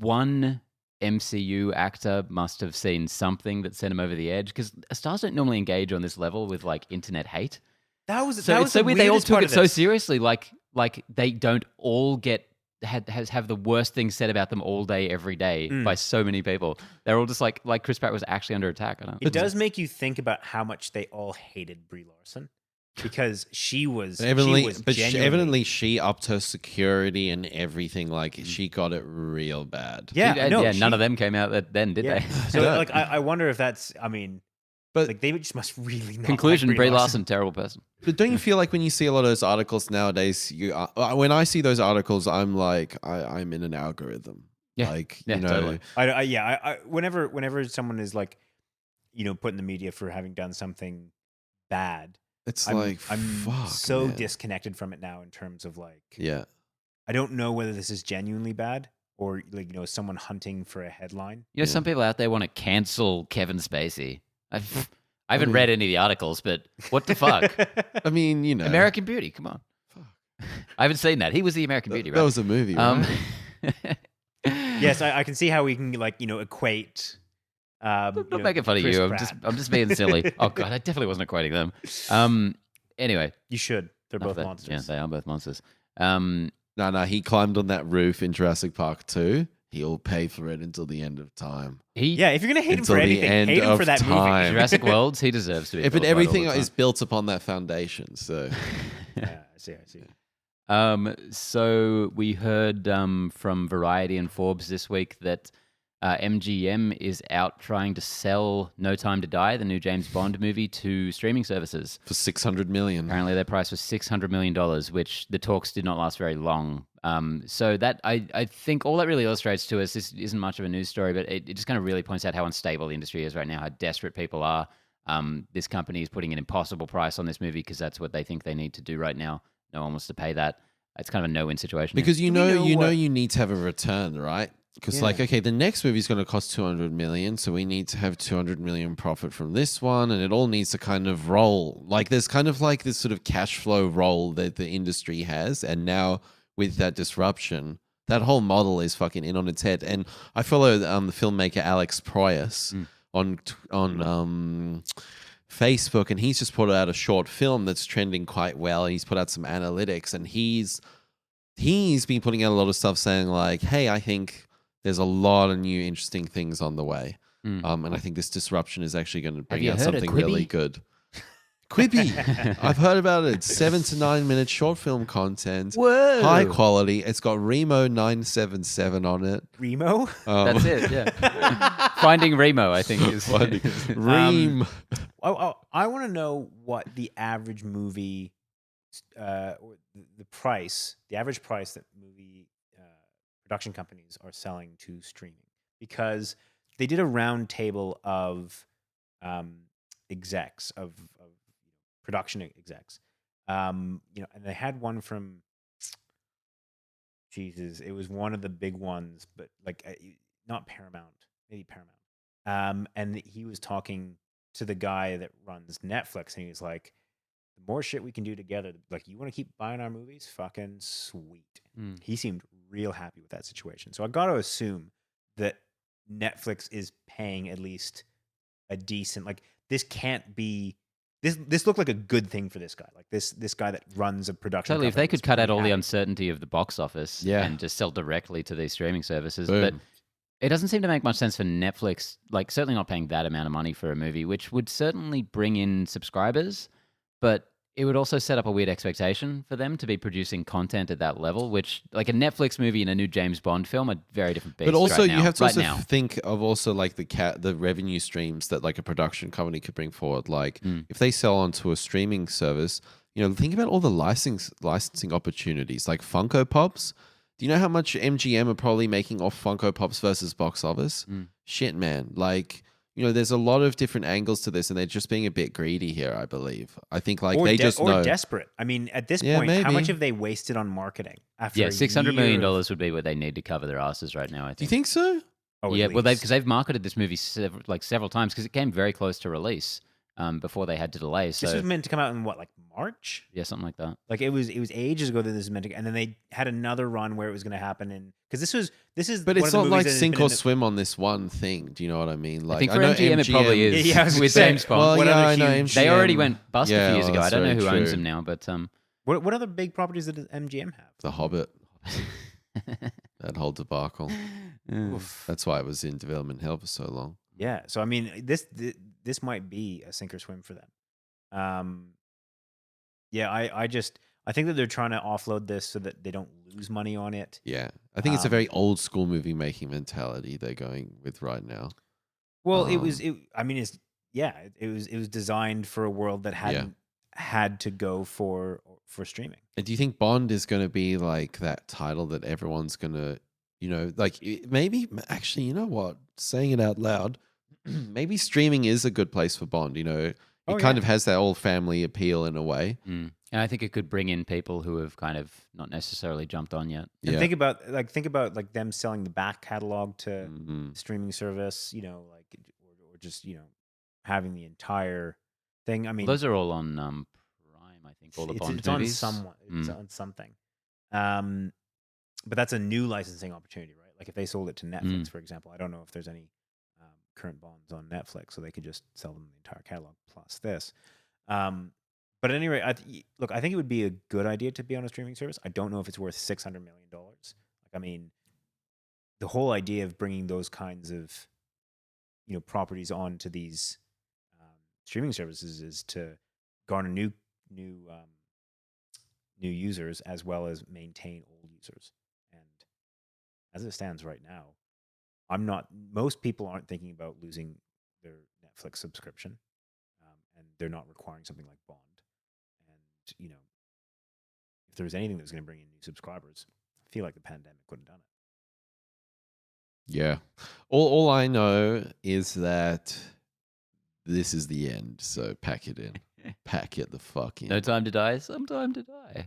one MCU actor must have seen something that sent him over the edge because stars don't normally engage on this level with like internet hate. That was So it's so weird. They all took it so serious. seriously, like they don't all have the worst things said about them all day, every day by so many people. They're all just like Chris Pratt was actually under attack. It does make you think about how much they all hated Brie Larson because she was evidently she upped her security and everything. Like she got it real bad. None of them came out then, did they? So like, I wonder if that's. I mean, but like they just must really not. Conclusion: like Brie Larson, terrible person. But don't you feel like when you see a lot of those articles nowadays, when I see those articles, I'm like, I'm in an algorithm. Yeah. Like, totally. I whenever someone is like, put in the media for having done something bad, it's I'm fuck, so man. disconnected from it now in terms of like, Yeah. I don't know whether this is genuinely bad or like, someone hunting for a headline. Some people out there want to cancel Kevin Spacey. I haven't read any of the articles, but what the fuck? I mean, American Beauty, come on. Fuck. I haven't seen that. He was the American Beauty, right? That was a movie, right? Yes, I can see how we can like, equate. Not making fun of Chris you. Pratt. I'm just being silly. Oh god, I definitely wasn't equating them. Anyway, You should. They're both enough of that. monsters. Yeah, they are both monsters. No, he climbed on that roof in Jurassic Park 2. He'll pay for it until the end of time. Yeah, if you're gonna hate him Until for the anything, end hate him of for that time. movie. Jurassic Worlds, he deserves to be. But vilified all everything the time. is built upon that foundation. So Yeah, I see. So we heard from Variety and Forbes this week that MGM is out trying to sell No Time to Die, the new James Bond movie, to streaming services. for $600 million. Apparently, their price was $600 million, which the talks did not last very long. So that I think all that really illustrates to us, this isn't much of a news story, but it just kind of really points out how unstable the industry is right now, how desperate people are. This company is putting an impossible price on this movie because that's what they think they need to do right now. No one wants to pay that. It's kind of a no-win situation. Because Do we know you need to have a return, right? Because okay, the next movie is going to cost $200 million, so we need to have $200 million profit from this one, and it all needs to kind of roll. Like there's kind of like this sort of cash flow roll that the industry has, and now with that disruption, that whole model is fucking in on its head. And I follow the filmmaker Alex Proyas on Facebook, and he's just put out a short film that's trending quite well. He's put out some analytics, and he's been putting out a lot of stuff saying like, hey, I think there's a lot of new interesting things on the way. And I think this disruption is actually going to bring you out heard of something Quibi? really good. Quibi. I've heard about it. 7 to 9 minute short film content. Whoa. High quality. It's got Remo 977 on it. Remo? That's it, yeah. Finding Remo, I think, is... Reem. I want to know what the average movie, or the average price that movie production companies are selling to streaming, because they did a round table of execs of production execs, and they had one from Jesus. It was one of the big ones, but like not Paramount, maybe Paramount. And he was talking to the guy that runs Netflix, and he was like, the more shit we can do together, like, you want to keep buying our movies? Fucking sweet. He seemed real happy with that situation. So I got to assume that Netflix is paying at least a decent, like, this can't be, this looked like a good thing for this guy. Like this guy that runs a production Totally, if company they could was cut out pretty all the happy. uncertainty of the box office and just sell directly to these streaming services. Boom. But it doesn't seem to make much sense for Netflix, like certainly not paying that amount of money for a movie, which would certainly bring in subscribers, but it would also set up a weird expectation for them to be producing content at that level, which like a Netflix movie and a new James Bond film are very different beasts. But also, right you now, have to right also now. think of also like the revenue streams that like a production company could bring forward. Like if they sell onto a streaming service, think about all the licensing opportunities, like Funko Pops. Do you know how much MGM are probably making off Funko Pops versus box office? Shit, man. Like, there's a lot of different angles to this, and they're just being a bit greedy here, I believe. I think like they just know. Or desperate. I mean, at this Yeah, point, how maybe. much have they wasted on marketing? After Yeah, a $600 million year of- would be what they need to cover their asses right now, I think. Do you think so? Oh, at Yeah, well, least. because they've marketed this movie several times because it came very close to release before they had to delay. So This was meant to come out in what, like March? yeah, something like that. Like it was ages ago that this was meant to, and then they had another run where it was going to happen, and because this is. But one it's of the not movies like that has sink been or in the- swim on this one thing. Do you know what I mean? Like I think for know MGM, it probably is. Yeah, I was gonna with say, James Bond. Well, What yeah, other I know. huge- They already MGM went bust Yeah, a few years well, ago. I that's don't know very who owns true. them now, but What other big properties does MGM have? The Hobbit, that whole debacle. That's why it was in development hell for so long. Yeah, so I mean, this might be a sink or swim for them. Yeah, I think that they're trying to offload this so that they don't lose money on it. Yeah, I think it's a very old school movie making mentality they're going with right now. Well, it was designed for a world that hadn't had to go for streaming. And do you think Bond is going to be like that title that everyone's going to, maybe actually, you know what? Saying it out loud, maybe streaming is a good place for Bond. It kind of has that old family appeal in a way. And I think it could bring in people who have kind of not necessarily jumped on yet. And think about them selling the back catalog to streaming service, or just having the entire thing. I mean, Those are all on Prime, I think. All the Bond it's movies. It's on something. But that's a new licensing opportunity, right? Like if they sold it to Netflix, for example, I don't know if there's any current Bonds on Netflix, so they could just sell them the entire catalog plus this. But at any rate, I think it would be a good idea to be on a streaming service. I don't know if it's worth $600 million. Like, I mean, the whole idea of bringing those kinds of, properties onto these streaming services is to garner new users as well as maintain old users. And as it stands right now, most people aren't thinking about losing their Netflix subscription, and they're not requiring something like Bond. And, if there was anything that was going to bring in new subscribers, I feel like the pandemic would have done it. Yeah. All I know is that this is the end. So pack it in. Pack it the fuck in. No time to die, some time to die.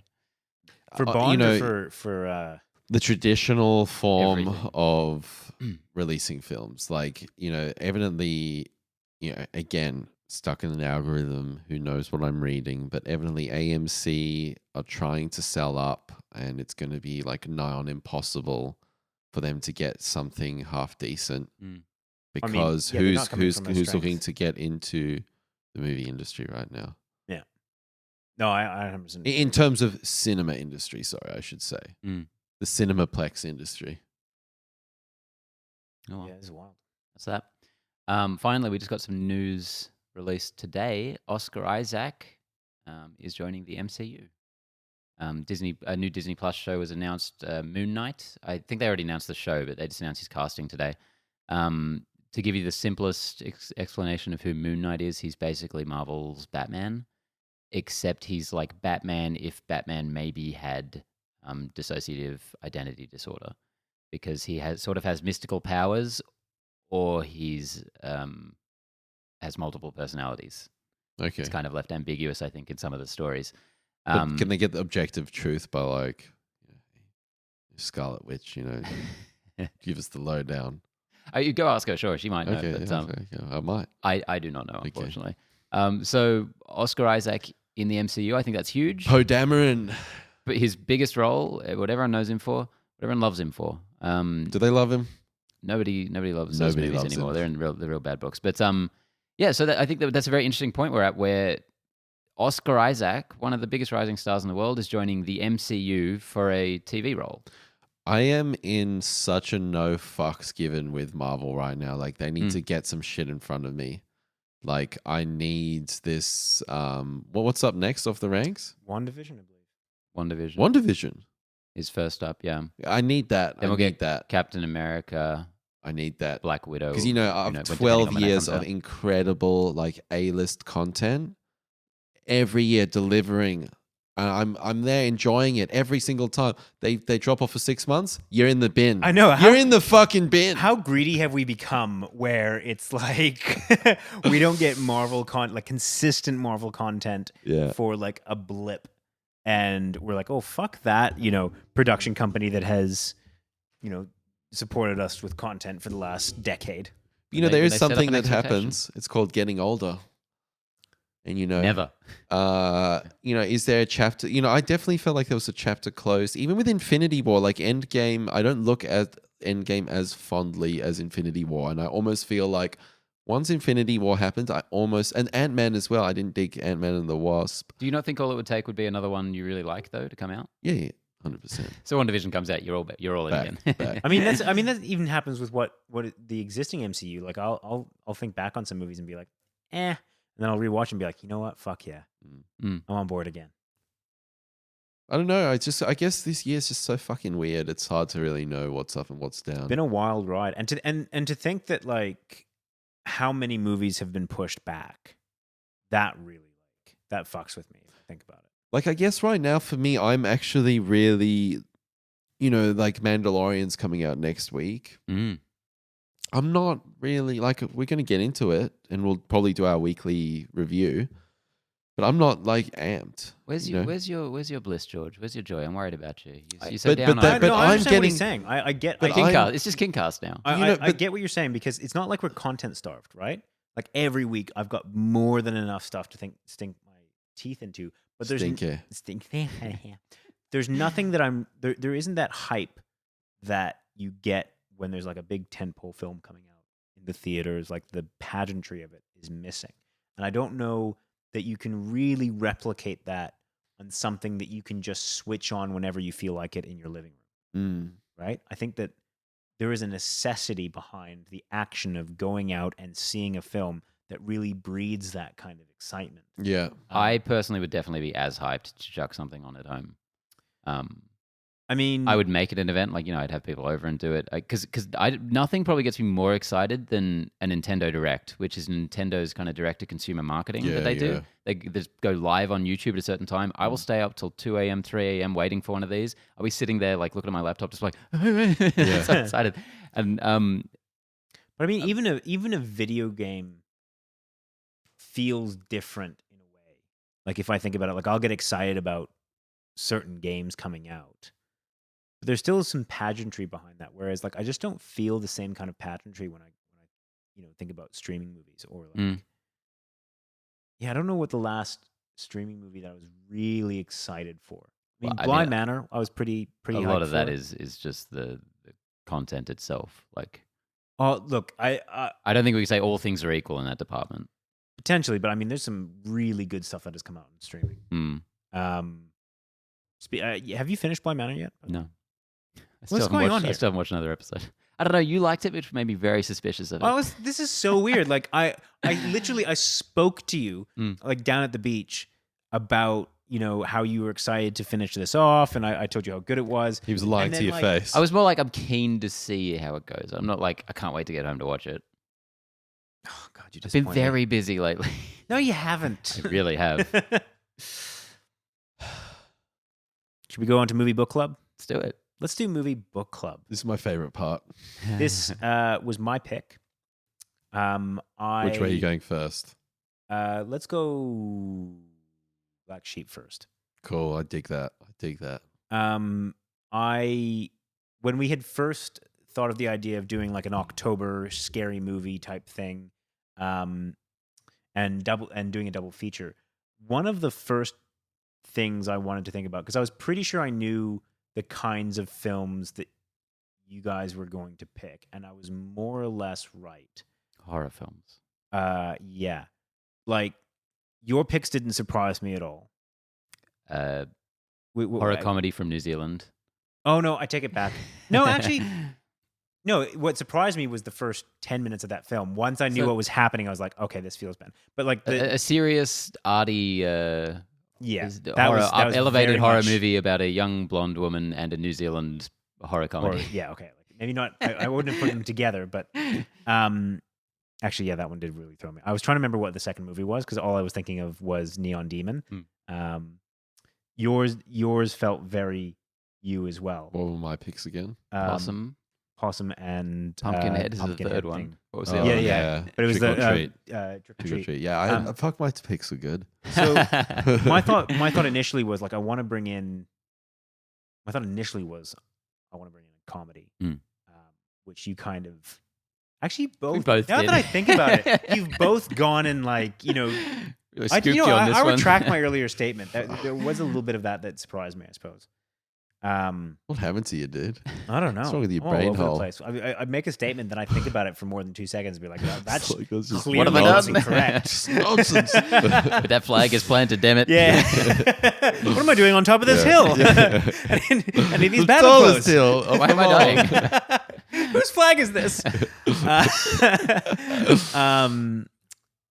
For Bond or for the traditional form Everything. of releasing films. Like, evidently, again, stuck in an algorithm, who knows what I'm reading, but evidently AMC are trying to sell up, and it's going to be like nigh on impossible for them to get something half decent. Because they're not coming from a who's strength. looking to get into the movie industry right now? Yeah. No, I 100%. In terms of cinema industry, sorry, I should say. The cinemaplex industry. Oh, well. Yeah, it's wild. That's that. Finally, we just got some news released today. Oscar Isaac is joining the MCU. A new Disney Plus show was announced, Moon Knight. I think they already announced the show, but they just announced his casting today. To give you the simplest explanation of who Moon Knight is, he's basically Marvel's Batman, except he's like Batman if Batman maybe had dissociative identity disorder, because he has mystical powers, or he's has multiple personalities. Okay. It's kind of left ambiguous, I think, in some of the stories. But can they get the objective truth by like Scarlet Witch, give us the lowdown? You go ask her, sure, she might know. Okay, but, I might. I do not know, unfortunately. So Oscar Isaac in the MCU, I think that's huge. Poe Dameron. But his biggest role, what everyone knows him for, what everyone loves him for. Do they love him? Nobody loves those Nobody movies loves anymore. him. They're in the real bad books. But so I think that's a very interesting point we're at, where Oscar Isaac, one of the biggest rising stars in the world, is joining the MCU for a TV role. I am in such a no fucks given with Marvel right now. Like, they need to get some shit in front of me. Like, I need this. What's up next off the ranks? WandaVision, I believe. WandaVision WandaVision. is first up. Yeah. I need that. Then I we'll need get that. Captain America, I need that. Black Widow. Because, after depending 12 on when that years comes of out. incredible, like, A-list content, every year delivering. I'm there enjoying it every single time. They drop off for 6 months, you're in the bin. I know. You're in the fucking bin. How greedy have we become where it's like we don't get consistent Marvel content Yeah. for like a blip, and we're like, oh fuck that, production company that has, supported us with content for the last decade. There is they set up something an that expectation. happens. It's called getting older. And Never. Is there a chapter? I definitely felt like there was a chapter closed, even with Infinity War. Like Endgame, I don't look at Endgame as fondly as Infinity War, and I almost feel like once Infinity War happened, and Ant-Man as well. I didn't dig Ant-Man and the Wasp. Do you not think all it would take would be another one you really like though to come out? Yeah, 100%. So WandaVision comes out, you're all in again. Back. I mean that even happens with the existing MCU. Like I'll think back on some movies and be like, and then I'll rewatch and be like, you know what, fuck yeah, I'm on board again. I don't know. I guess this year is just so fucking weird. It's hard to really know what's up and what's down. It's been a wild ride, and to think that like how many movies have been pushed back, that really that fucks with me if I think about it. Like, I guess right now for me, I'm actually really, like Mandalorian's coming out next week. I'm not really like, we're going to get into it and we'll probably do our weekly review, but I'm not like amped. Where's your bliss, George? Where's your joy? I'm worried about you. You so but down. that- but I I'm understand what getting- he's saying. I get. but It's just Kingcast now. I get what you're saying, because it's not like we're content starved, right? Like every week, I've got more than enough stuff to stink my teeth into. But there's there's nothing that there isn't that hype that you get when there's like a big tentpole film coming out in the theaters. Like the pageantry of it is missing, and I don't know that you can really replicate that on something that you can just switch on whenever you feel like it in your living room. Right? I think that there is a necessity behind the action of going out and seeing a film that really breeds that kind of excitement. Yeah. I personally would definitely be as hyped to chuck something on at home. I mean, I would make it an event, like, I'd have people over and do it. Because nothing probably gets me more excited than a Nintendo Direct, which is Nintendo's kind of direct-to-consumer marketing that they do. They just go live on YouTube at a certain time. I will stay up till 2 a.m., 3 a.m. waiting for one of these. I'll be sitting there, like, looking at my laptop, just like, so excited. And but I mean, even a video game feels different in a way. Like if I think about it, like I'll get excited about certain games coming out. But there's still some pageantry behind that. Whereas like I just don't feel the same kind of pageantry when I think about streaming movies or like I don't know what the last streaming movie that I was really excited for. I mean, Blind Manor, I was pretty a hyped lot of that for. is just the content itself. Like, Oh, look, I don't think we can say all things are equal in that department. potentially, but I mean, there's some really good stuff that has come out in streaming. Have you finished Blind Manor yet? No. What's going on here? I still haven't watched another episode. I don't know. You liked it, which made me very suspicious of it. This is so weird. Like I literally spoke to you like down at the beach about how you were excited to finish this off, and I told you how good it was. He was lying to your face. I was more like, I'm keen to see how it goes. I'm not like, I can't wait to get home to watch it. Oh God, you I've been very busy lately. No, you haven't. I really have. Should we go on to movie book club? Let's do it. Let's do movie book club. This is my favorite part. This was my pick. Which way are you going first? Let's go Black Sheep first. Cool. I dig that. When we had first thought of the idea of doing like an October scary movie type thing, and doing a double feature, one of the first things I wanted to think about, because I was pretty sure I knew the kinds of films that you guys were going to pick, and I was more or less right. Horror films. Yeah. Like, your picks didn't surprise me at all. Horror comedy from New Zealand. Oh, no, I take it back. No, actually, No, what surprised me was the first 10 minutes of that film. Once I knew So- what was happening, I was like, okay, this feels bad. But like the A serious, arty, yeah, is the that was elevated very horror much movie about a young blonde woman and a New Zealand horror comedy. yeah, okay. Like, maybe not. I wouldn't have put them together, but actually, yeah, that one did really throw me. I was trying to remember what the second movie was because all I was thinking of was Neon Demon. Yours felt very you as well. What were my picks again? Possum and Pumpkinhead is the Pumpkinhead third thing. one. What was the Yeah, other one? yeah. But it was Trick or the Treat. Trick or Trick or Treat. Treat. Yeah, fuck, my picks are good. So my thought initially was like I want to bring in. My thought initially was I want to bring in a comedy, which you kind of actually both. Now did. that I think about it, you've both gone and like I scooped you on this I one. retract my earlier statement. There was a little bit of that surprised me, I suppose. What happened to you, dude? I don't know. What's wrong with your I'm all brain over the hole? place. I make a statement, then I think about it for more than 2 seconds and be like, that's Like, that's just clearly What have I done? incorrect. Just nonsense. But that flag is planted, damn it. Yeah. What am I doing on top of this hill? I need these The battle tallest clothes. hill. Oh, Why am I come on. dying? Whose flag is this?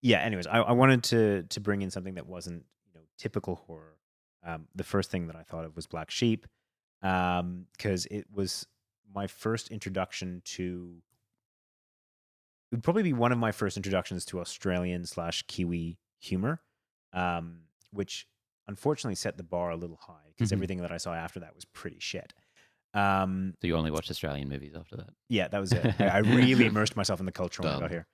Yeah. Anyways, I wanted to bring in something that wasn't typical horror. The first thing that I thought of was Black Sheep, because it was my first introduction to. It would probably be one of my first introductions to Australian/Kiwi humor, which unfortunately set the bar a little high because everything that I saw after that was pretty shit. So you only watched Australian movies after that? Yeah, that was it. I really immersed myself in the culture when I got here.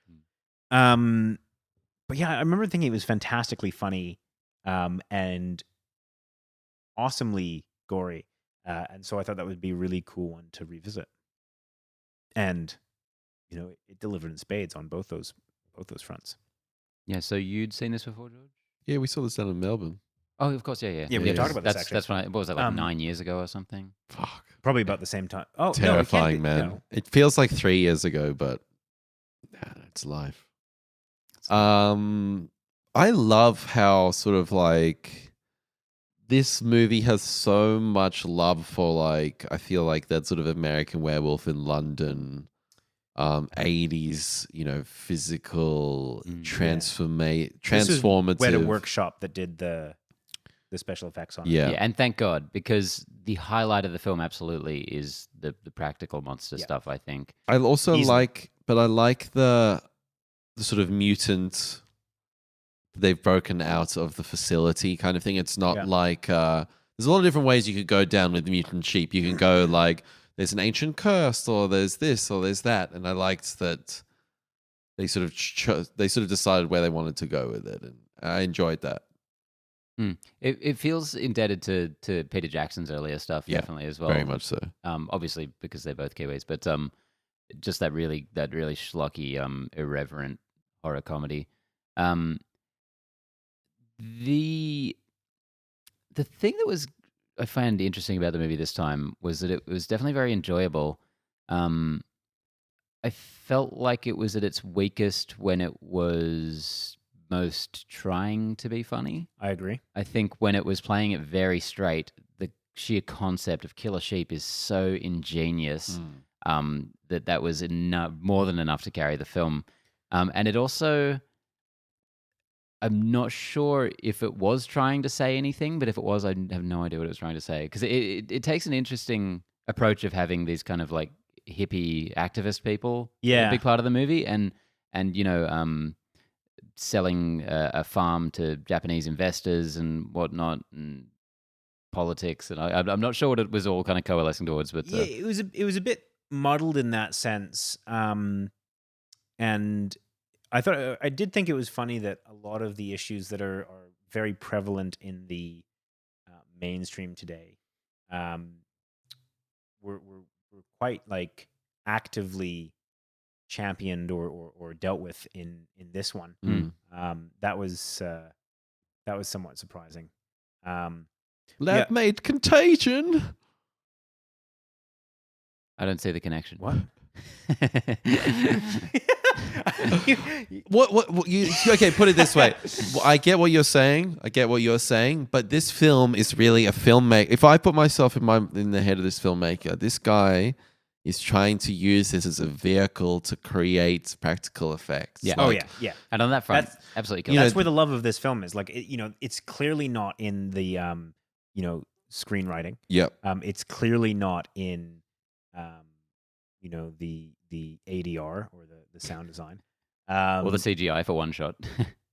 But yeah, I remember thinking it was fantastically funny and awesomely gory. And so I thought that would be a really cool one to revisit. And, it delivered in spades on both those fronts. Yeah, so you'd seen this before, George? Yeah, we saw this down in Melbourne. Oh, of course, yeah. Yeah, we talked about this, That's when what was that, like 9 years ago or something? Fuck. Probably about the same time. Oh, Terrifying, no, it can't be, man. It feels like 3 years ago, but it's life. I love how sort of like this movie has so much love for like, I feel like that sort of American Werewolf in London, 80s, physical transformative. This is Weta Workshop that did the special effects on it. Yeah. Yeah, and thank God, because the highlight of the film absolutely is the practical monster stuff, I think. I also Easily. like the sort of mutant they've broken out of the facility kind of thing. It's not like there's a lot of different ways you could go down with mutant sheep. You can go like there's an ancient curse, or there's this, or there's that, and I liked that they sort of decided where they wanted to go with it, and I enjoyed that. It feels indebted to Peter Jackson's earlier stuff, definitely as well. Very much so. Obviously because they're both Kiwis, but just that really schlocky, irreverent horror comedy. The thing that I found interesting about the movie this time was that it was definitely very enjoyable. I felt like it was at its weakest when it was most trying to be funny. I agree. I think when it was playing it very straight, the sheer concept of killer sheep is so ingenious that was more than enough to carry the film. And it also, I'm not sure if it was trying to say anything, but if it was, I have no idea what it was trying to say. Because it takes an interesting approach of having these kind of like hippie activist people a big part of the movie, and selling a farm to Japanese investors and whatnot, and politics, and I'm not sure what it was all kind of coalescing towards, but it was a bit muddled in that sense, and I did think it was funny that a lot of the issues that are very prevalent in the mainstream today were quite like actively championed or dealt with in this one. That was somewhat surprising. Lab-made Contagion. I don't see the connection. What? What you okay, put it this way. I get what you're saying. But this film is really a filmmaker. If I put myself in the head of this filmmaker, this guy is trying to use this as a vehicle to create practical effects. Yeah. Oh Like, yeah. And on that front, That's- absolutely. You know, That's where the love of this film is. Like, it's clearly not in the screenwriting. Yep. It's clearly not in the ADR or the sound design. Or the CGI for one shot.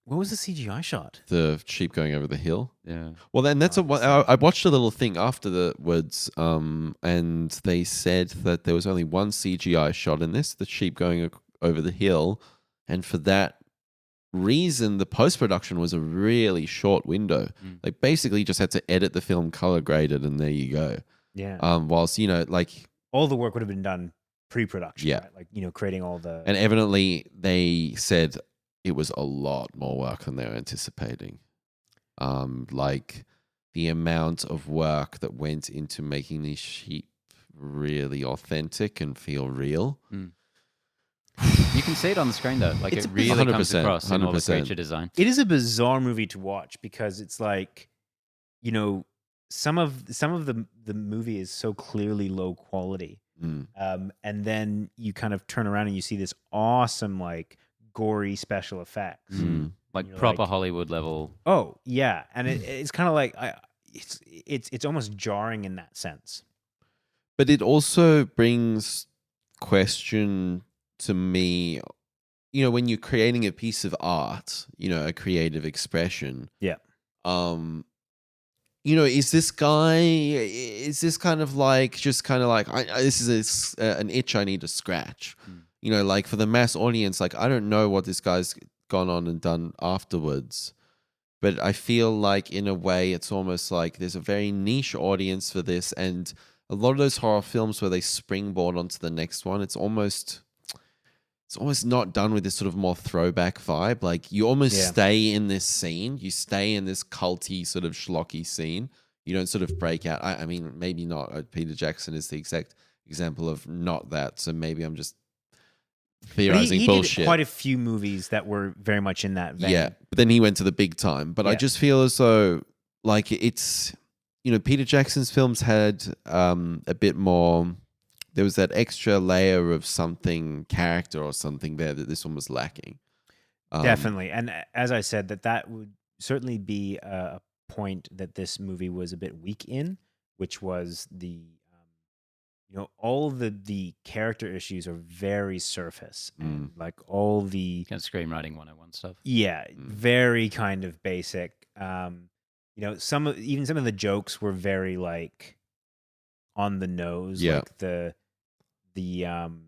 What was the CGI shot? The sheep going over the hill. Yeah. Well, then that's Oh, I watched a little thing afterwards, and they said that there was only one CGI shot in this, the sheep going over the hill, and for that reason, the post production was a really short window. They basically just had to edit the film, color graded, and there you go. Yeah. Whilst like All the work would have been done pre-production. Yeah. Right? Like creating all the. and evidently they said it was a lot more work than they were anticipating. Like the amount of work that went into making these sheep really authentic and feel real. You can see it on the screen though. Like It's it really comes 100%, across in all the 100%. creature design. It is a bizarre movie to watch because it's like, some of the movie is so clearly low quality. And then you kind of turn around and you see this awesome, like, gory special effects. Like you're proper like- Hollywood level. Oh yeah, and it's kind of like it's almost jarring in that sense. But it also brings question to me, when you're creating a piece of art, a creative expression. Yeah. Is this kind of like this is an itch I need to scratch? Like for the mass audience, like I don't know what this guy's gone on and done afterwards, but I feel like in a way it's almost like there's a very niche audience for this, and a lot of those horror films where they springboard onto the next one, it's almost not done with this sort of more throwback vibe. Like you almost stay in this scene, you stay in this culty sort of schlocky scene. You don't sort of break out. I mean, maybe not. Peter Jackson is the exact example of not that. So maybe I'm just theorizing he bullshit. did quite a few movies that were very much in that vein. Yeah, but then he went to the big time. But I just feel as though like it's, Peter Jackson's films had a bit more. There was that extra layer of something, character or something there that this one was lacking. Definitely. And as I said, that would certainly be a point that this movie was a bit weak in, which was the, all the character issues are very surface. And like all the Kind of screenwriting 101 stuff. Yeah, very kind of basic. Some of the jokes were very like on the nose. Yeah. Like the And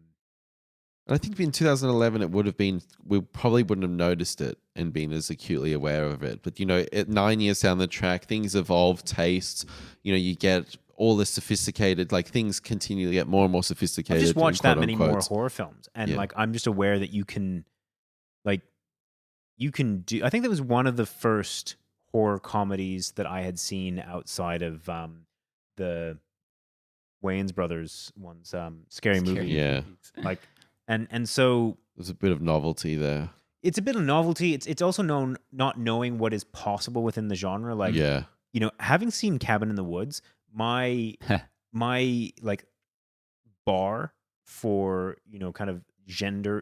I think in 2011 it would have been, we probably wouldn't have noticed it and been as acutely aware of it. But, at 9 years down the track, things evolve, tastes, you get all the sophisticated, like things continue to get more and more sophisticated. I've just watched that many more quote-unquote. horror films, and like I'm just aware that you can do. I think that was one of the first horror comedies that I had seen outside of the Wayans brothers ones, Scary Movie. Yeah. Like, and so There's a bit of novelty there. it's a bit of novelty. It's also not knowing what is possible within the genre. Like, Yeah. having seen Cabin in the Woods, my like bar for kind of genre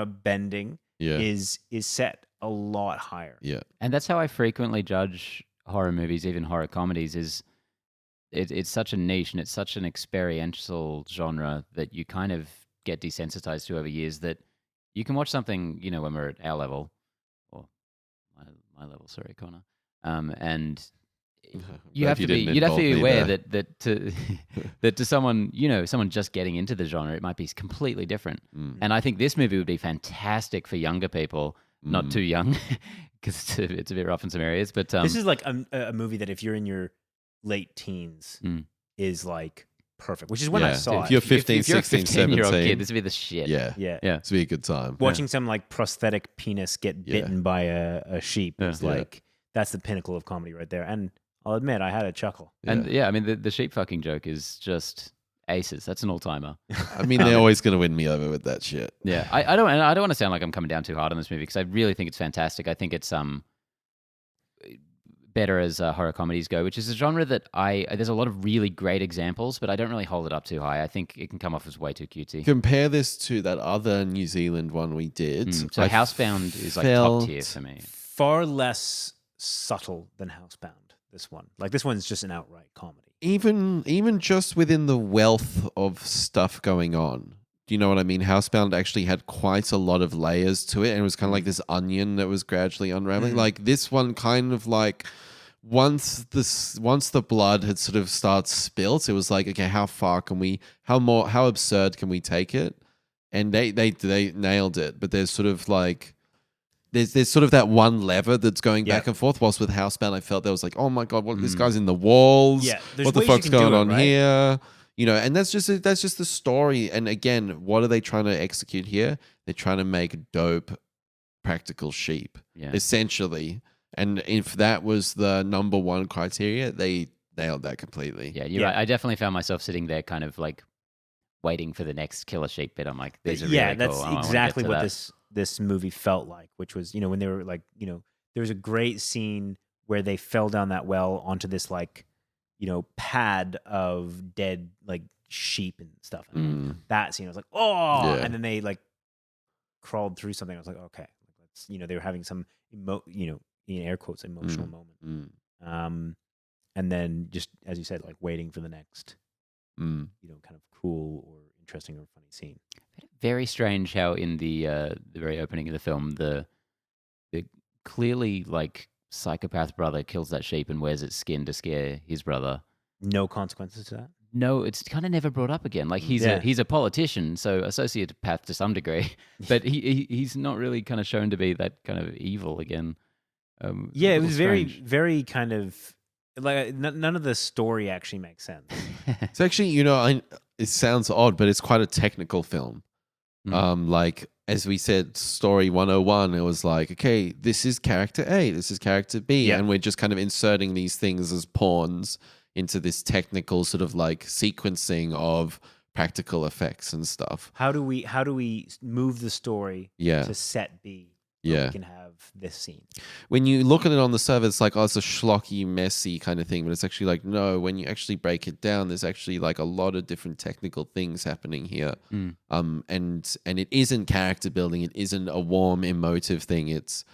bending Yeah. is set a lot higher. Yeah. And that's how I frequently judge horror movies, even horror comedies, is it's such a niche and it's such an experiential genre that you kind of get desensitized to over years, that you can watch something, when we're at our level, or my level, sorry, Connor, and you'd have to be aware that to someone, someone just getting into the genre, it might be completely different. And I think this movie would be fantastic for younger people, not too young, because it's a bit rough in some areas. But This is like a movie that if you're in your late teens is like perfect, which is when I saw if it. you're 15, if you're a 16, 15-year-old 17. kid, this would be the shit. Yeah. Yeah. It's be a good time. Watching some like prosthetic penis get bitten by a sheep is Yeah. like, that's the pinnacle of comedy right there. And I'll admit, I had a chuckle. And I mean, the sheep fucking joke is just aces. That's an all-timer. I mean, they're always going to win me over with that shit. Yeah, I don't want to sound like I'm coming down too hard on this movie, because I really think it's fantastic. I think it's better as horror comedies go, which is a genre that there's a lot of really great examples, but I don't really hold it up too high. I think it can come off as way too cutesy. Compare this to that other New Zealand one we did. So Housebound is like top tier for me. Far less subtle than Housebound, this one. Like, this one's just an outright comedy. Even just within the wealth of stuff going on. Do you know what I mean? Housebound actually had quite a lot of layers to it, and it was kind of like this onion that was gradually unraveling. Like this one, kind of like once the blood had sort of started spilt, it was like, okay, how far can we? How absurd can we take it? And they nailed it. But there's sort of like there's sort of that one lever that's going back and forth. Whilst with Housebound, I felt there was like, oh my god, what this guy's in the walls? Yeah, what the fuck's going on here? You know, and that's just the story. And again, what are they trying to execute here? They're trying to make dope practical sheep, essentially. And if that was the number one criteria, they nailed that completely. Yeah, you're right. I definitely found myself sitting there kind of like waiting for the next killer sheep bit. I'm like, these are really that's cool. exactly what this movie felt like, which was, when they were like, there was a great scene where they fell down that well onto this like, pad of dead like sheep and stuff. And that scene, I was like, oh, and then they like crawled through something. I was like, okay, let's, they were having some, in air quotes, emotional moment. And then just as you said, like waiting for the next, kind of cool or interesting or funny scene. Very strange how in the very opening of the film, the clearly like psychopath brother kills that sheep and wears its skin to scare his brother. No consequences to that? No, it's kind of never brought up again. Like he's a politician, so a sociopath to some degree, but he's not really kind of shown to be that kind of evil again. It was strange. very kind of like none of the story actually makes sense. It's actually, it sounds odd, but it's quite a technical film. Like, as we said, story 101, it was like, okay, this is character A, this is character B, and we're just kind of inserting these things as pawns into this technical sort of like sequencing of practical effects and stuff. How do we move the story to set B? We can have this scene. When you look at it on the surface, it's like, oh, it's a schlocky, messy kind of thing. But it's actually like, no, when you actually break it down, there's actually like a lot of different technical things happening here. And it isn't character building. It isn't a warm, emotive thing. It's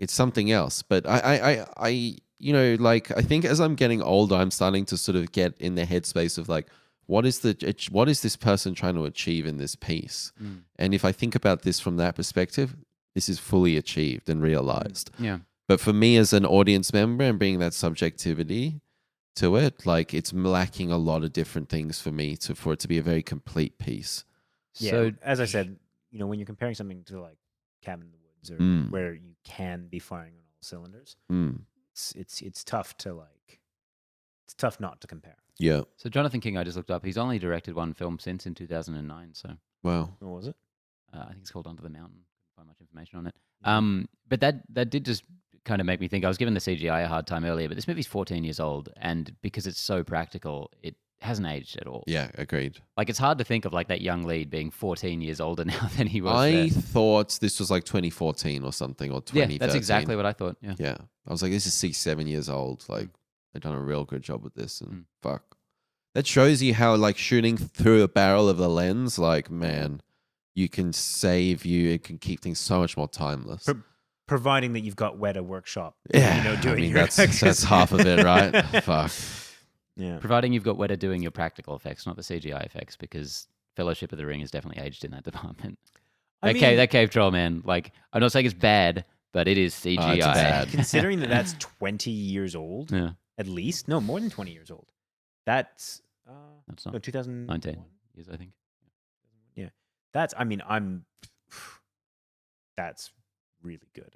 something else. But I I think as I'm getting older, I'm starting to sort of get in the headspace of like, what is this person trying to achieve in this piece? And if I think about this from that perspective, this is fully achieved and realized. Yeah. But for me as an audience member and bringing that subjectivity to it, like it's lacking a lot of different things for me for it to be a very complete piece. Yeah. So as I said, when you're comparing something to like Cabin in the Woods or where you can be firing on all cylinders, it's tough to like, it's tough not to compare. Yeah. So Jonathan King, I just looked up. He's only directed one film since in 2009. So wow. What was it? I think it's called Under the Mountain. Couldn't find much information on it. But that did just kind of make me think. I was giving the CGI a hard time earlier, but this movie's 14 years old, and because it's so practical, it hasn't aged at all. Yeah, agreed. Like it's hard to think of like that young lead being 14 years older now than he was. I thought this was like 2014 or something, or 2013. Yeah, that's exactly what I thought. Yeah. Yeah. I was like, this is 6-7 years old. Like they've done a real good job with this, and fuck. That shows you how like shooting through a barrel of the lens, like, man, it can keep things so much more timeless. Providing that you've got Weta Workshop. Yeah. Doing that's half of it, right? Fuck. Yeah. Providing you've got Weta doing your practical effects, not the CGI effects, because Fellowship of the Ring has definitely aged in that department. That cave troll, man. Like, I'm not saying it's bad, but it is CGI. It's bad. Considering that's 20 years old, at least. No, more than 20 years old. That's not 2019 years, I think. Yeah, that's really good.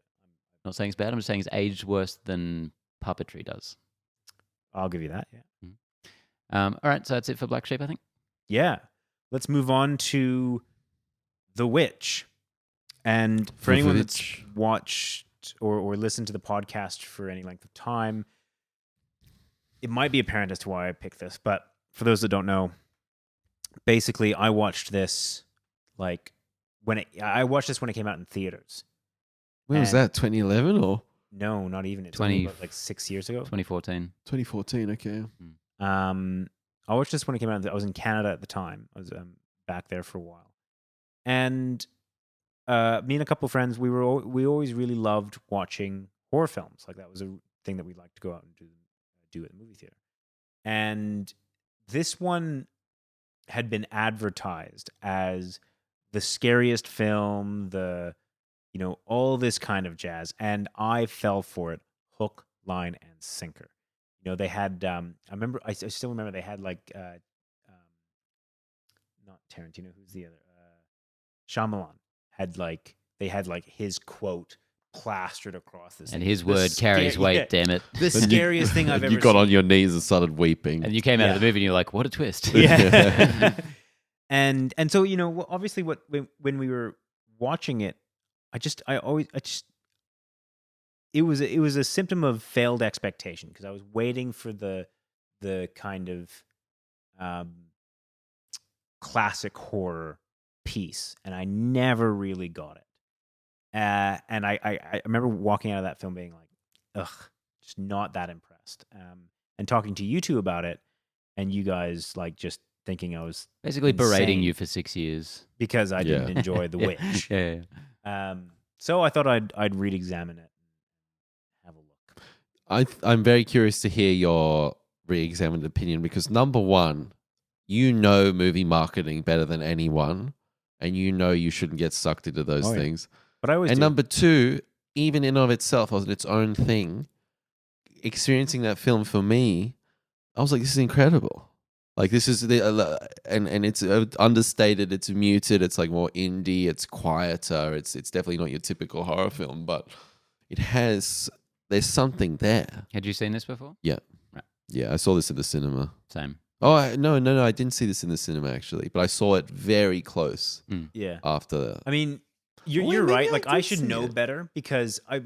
I'm not saying it's bad. I'm just saying it's aged worse than puppetry does. I'll give you that. Yeah. All right, so that's it for Black Sheep, I think. Yeah, let's move on to The Witch. And for anyone that's watched or listened to the podcast for any length of time, it might be apparent as to why I picked this, but for those that don't know, basically I watched this like when it came out in theaters. When was that? 2011 or? No, not even. It's 20 only about like 6 years ago. 2014. 2014. Okay. I watched this when it came out. I was in Canada at the time. I was back there for a while, and me and a couple of friends, we always really loved watching horror films. Like that was a thing that we liked to go out and do at the movie theater. And this one had been advertised as the scariest film, all this kind of jazz, and I fell for it, hook, line, and sinker. They had. I still remember they had like, not Tarantino. Who's the other? Shyamalan they had his quote plastered across this. And his word carries weight. Damn it! The scariest thing I've ever. You got seen. on your knees and started weeping. And you came out of the movie and you're like, "What a twist!" Yeah. and so obviously, when we were watching it, it was a symptom of failed expectation because I was waiting for the kind of classic horror piece, and I never really got it. And I remember walking out of that film being like, ugh, just not that impressed. And talking to you two about it, and you guys just thinking I was basically insane berating you for 6 years because I didn't enjoy The Witch. Yeah. So I thought I'd re-examine it and have a look. I'm very curious to hear your re-examined opinion because number one, movie marketing better than anyone, and you shouldn't get sucked into those things. But I always do. Number two, even in of itself, as its own thing, experiencing that film for me, I was like, this is incredible. Like this is and it's understated, it's muted, it's like more indie, it's quieter, it's definitely not your typical horror film, but there's something there. Had you seen this before? Yeah. Right. Yeah, I saw this at the cinema. Same. Oh, no, I didn't see this in the cinema actually, but I saw it very close. Yeah. After. I mean, you're right. Like I should know better because I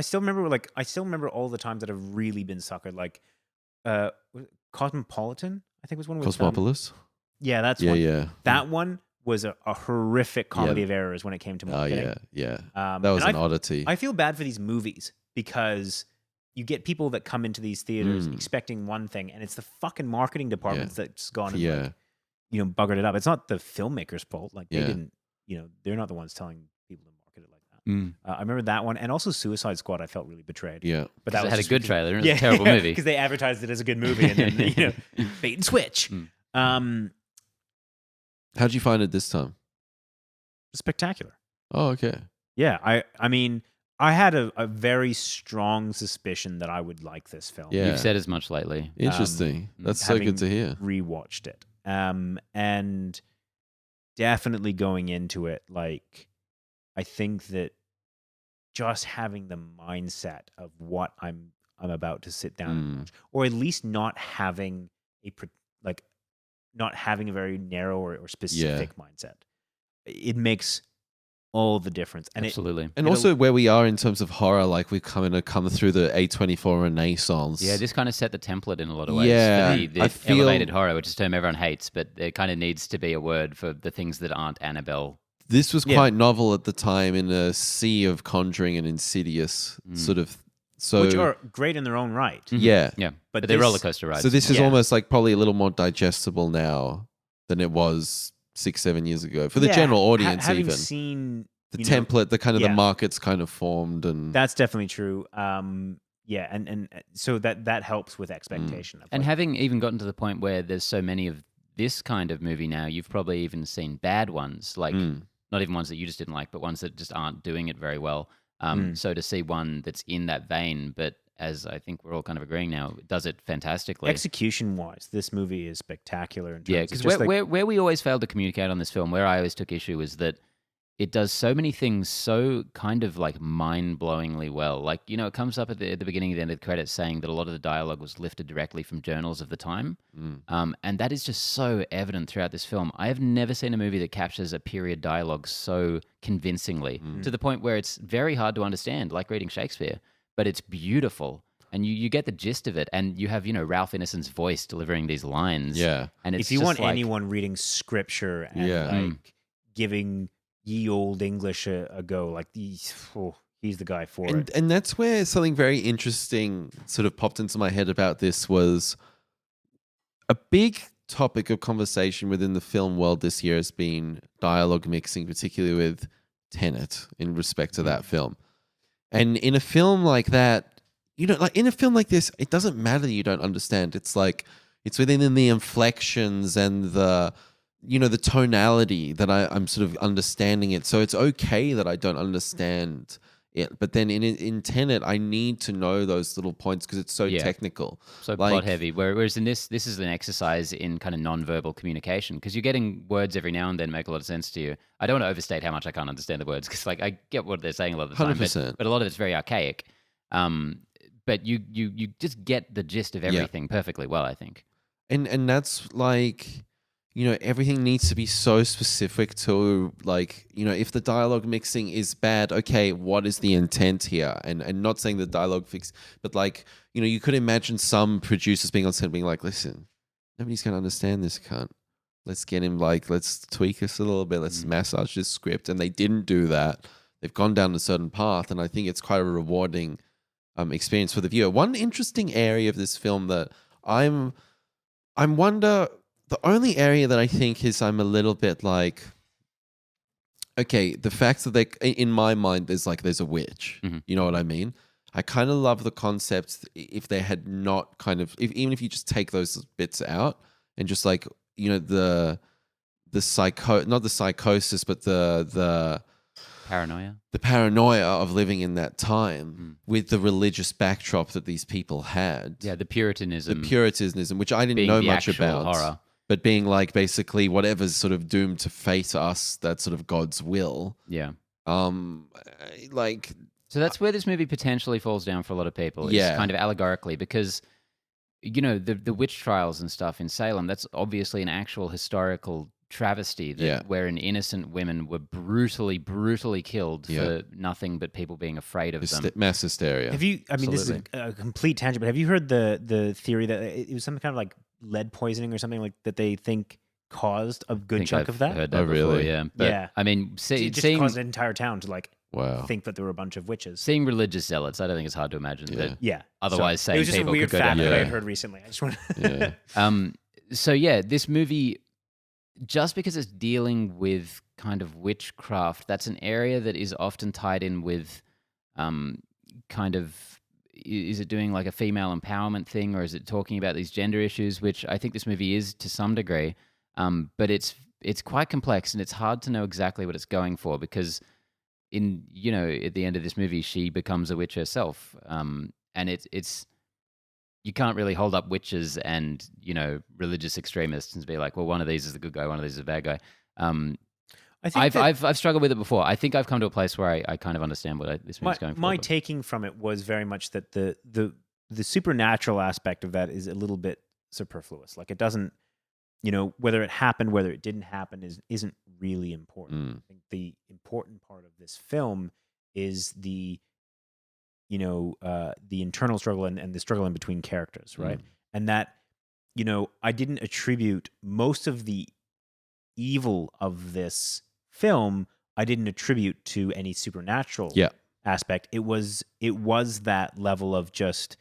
still remember all the times that I've really been suckered. Like, Cosmopolitan, I think was one. Cosmopolis. Yeah, that's one. Yeah. That one was a horrific comedy of errors when it came to marketing. Oh yeah. That was an oddity. I feel bad for these movies because you get people that come into these theaters expecting one thing, and it's the fucking marketing departments that's gone and buggered it up. It's not the filmmakers' fault. Like they didn't, they're not the ones telling people to market it like that. I remember that one, and also Suicide Squad. I felt really betrayed. Yeah, but that had a good trailer. It was a terrible movie because they advertised it as a good movie, and then bait and switch. How'd you find it this time? Spectacular. Oh, okay. Yeah, I mean, I had a very strong suspicion that I would like this film. Yeah. You've said as much lately. Interesting. That's so good to hear. Rewatched it, and definitely going into it, like I think that just having the mindset of what I'm about to sit down and watch, or at least not having a very narrow or specific mindset, it makes all the difference. And absolutely. And also where we are in terms of horror, like we've come through the A24 Renaissance. Yeah, this kind of set the template in a lot of ways Yeah, for the elevated horror, which is a term everyone hates, but there kind of needs to be a word for the things that aren't Annabelle. This was quite novel at the time in a sea of Conjuring and Insidious sort of. So, which are great in their own right. Yeah. Yeah, but they're roller coaster rides. So this is almost like probably a little more digestible now than it was 6-7 years ago for the general audience. Having even seen the template, the kind of the market's kind of formed, and that's definitely true. And so that helps with expectation. And having even gotten to the point where there's so many of this kind of movie now, you've probably even seen bad ones, like not even ones that you just didn't like, but ones that just aren't doing it very well. So to see one that's in that vein, but as I think we're all kind of agreeing now, it does it fantastically. Execution-wise, this movie is spectacular. Because where we always failed to communicate on this film, where I always took issue, was that it does so many things so kind of like mind-blowingly well. Like, it comes up at the beginning and the end of the credits saying that a lot of the dialogue was lifted directly from journals of the time. And that is just so evident throughout this film. I have never seen a movie that captures a period dialogue so convincingly to the point where it's very hard to understand, like reading Shakespeare, but it's beautiful. And you get the gist of it, and you have, Ralph Ineson's voice delivering these lines. Yeah. And it's if you want anyone reading scripture and giving ye old English a go, like these, he's the guy for it. And that's where something very interesting sort of popped into my head about this was a big topic of conversation within the film world this year has been dialogue mixing, particularly with Tenet in respect to that film. And in a film like that, like in a film like this, it doesn't matter that you don't understand. It's like, it's within the inflections and the tonality that I'm sort of understanding it. So it's okay that I don't understand it. But then in Tenet, I need to know those little points because it's so technical. So plot heavy. Whereas in this is an exercise in kind of non-verbal communication because you're getting words every now and then make a lot of sense to you. I don't want to overstate how much I can't understand the words because like I get what they're saying a lot of the time, 100%. but a lot of it's very archaic. But you just get the gist of everything perfectly well, I think. And that's like, everything needs to be so specific to like, if the dialogue mixing is bad, okay, what is the intent here? And not saying the dialogue fix, but like, you could imagine some producers being on set being like, listen, nobody's going to understand this cunt. Let's get him let's tweak this a little bit. Let's massage this script. And they didn't do that. They've gone down a certain path. And I think it's quite a rewarding experience for the viewer. One interesting area of this film that I wonder, the only area that I think is I'm a little bit like, okay, the fact that in my mind, there's a witch. Mm-hmm. You know what I mean? I kind of love the concept if they had not even if you just take those bits out and just like, not the psychosis, but the paranoia of living in that time with the religious backdrop that these people had. Yeah, the Puritanism, which I didn't know much about. Horror. But being like basically whatever's sort of doomed to fate us, that's sort of God's will. Yeah. Like. So that's where this movie potentially falls down for a lot of people. It's kind of allegorically because, the witch trials and stuff in Salem, that's obviously an actual historical travesty where innocent women were brutally killed for nothing but people being afraid of them. Mass hysteria. Have you? I mean, this is a complete tangent, but have you heard the theory that it was some kind of like lead poisoning or something like that they think caused a good chunk of that? Heard that before, really? Yeah. But, I mean, it just caused an entire town to think that there were a bunch of witches. Seeing religious zealots, I don't think it's hard to imagine that. Yeah. Otherwise, it was just a weird fact that I heard recently. I just want. So this movie, just because it's dealing with kind of witchcraft, that's an area that is often tied in with kind of, is it doing like a female empowerment thing or is it talking about these gender issues, which I think this movie is to some degree, but it's quite complex and it's hard to know exactly what it's going for because at the end of this movie, she becomes a witch herself. And it's you can't really hold up witches and, religious extremists and be like, well, one of these is the good guy, one of these is the bad guy. I think I've struggled with it before. I think I've come to a place where I kind of understand what this movie's going for. My taking from it was very much that the supernatural aspect of that is a little bit superfluous. Like it doesn't, whether it happened, whether it didn't happen isn't really important. I think the important part of this film is the internal struggle and the struggle in between characters, right? And that, I didn't attribute most of the evil of this film, I didn't attribute to any supernatural aspect. It was that level of just,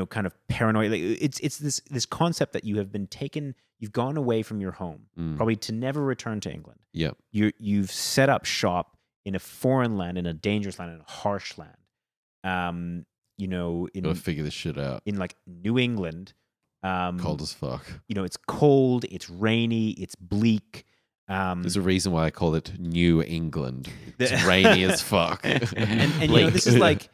kind of paranoia. Like, it's this concept that you've gone away from your home, probably to never return to England. Yeah. You've set up shop in a foreign land, in a dangerous land, in a harsh land. Gotta figure this shit out. In like New England. Cold as fuck. It's cold, it's rainy, it's bleak. There's a reason why I call it New England. It's rainy as fuck. and this is like,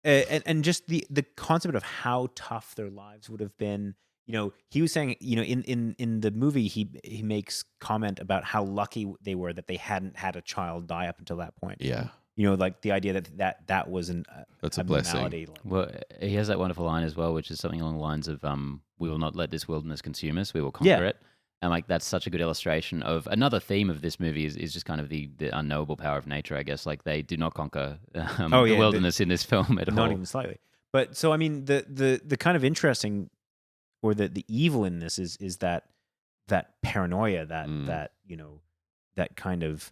and just the concept of how tough their lives would have been. He was saying, in the movie, he makes comment about how lucky they were that they hadn't had a child die up until that point. Yeah. Like the idea that was that's a blessing. Well, he has that wonderful line as well, which is something along the lines of, "We will not let this wilderness consume us; we will conquer it." And like that's such a good illustration of another theme of this movie is just kind of the unknowable power of nature. I guess like they do not conquer the wilderness in this film at all, not even slightly. But so I mean, the kind of interesting or the evil in this is that paranoia, that kind of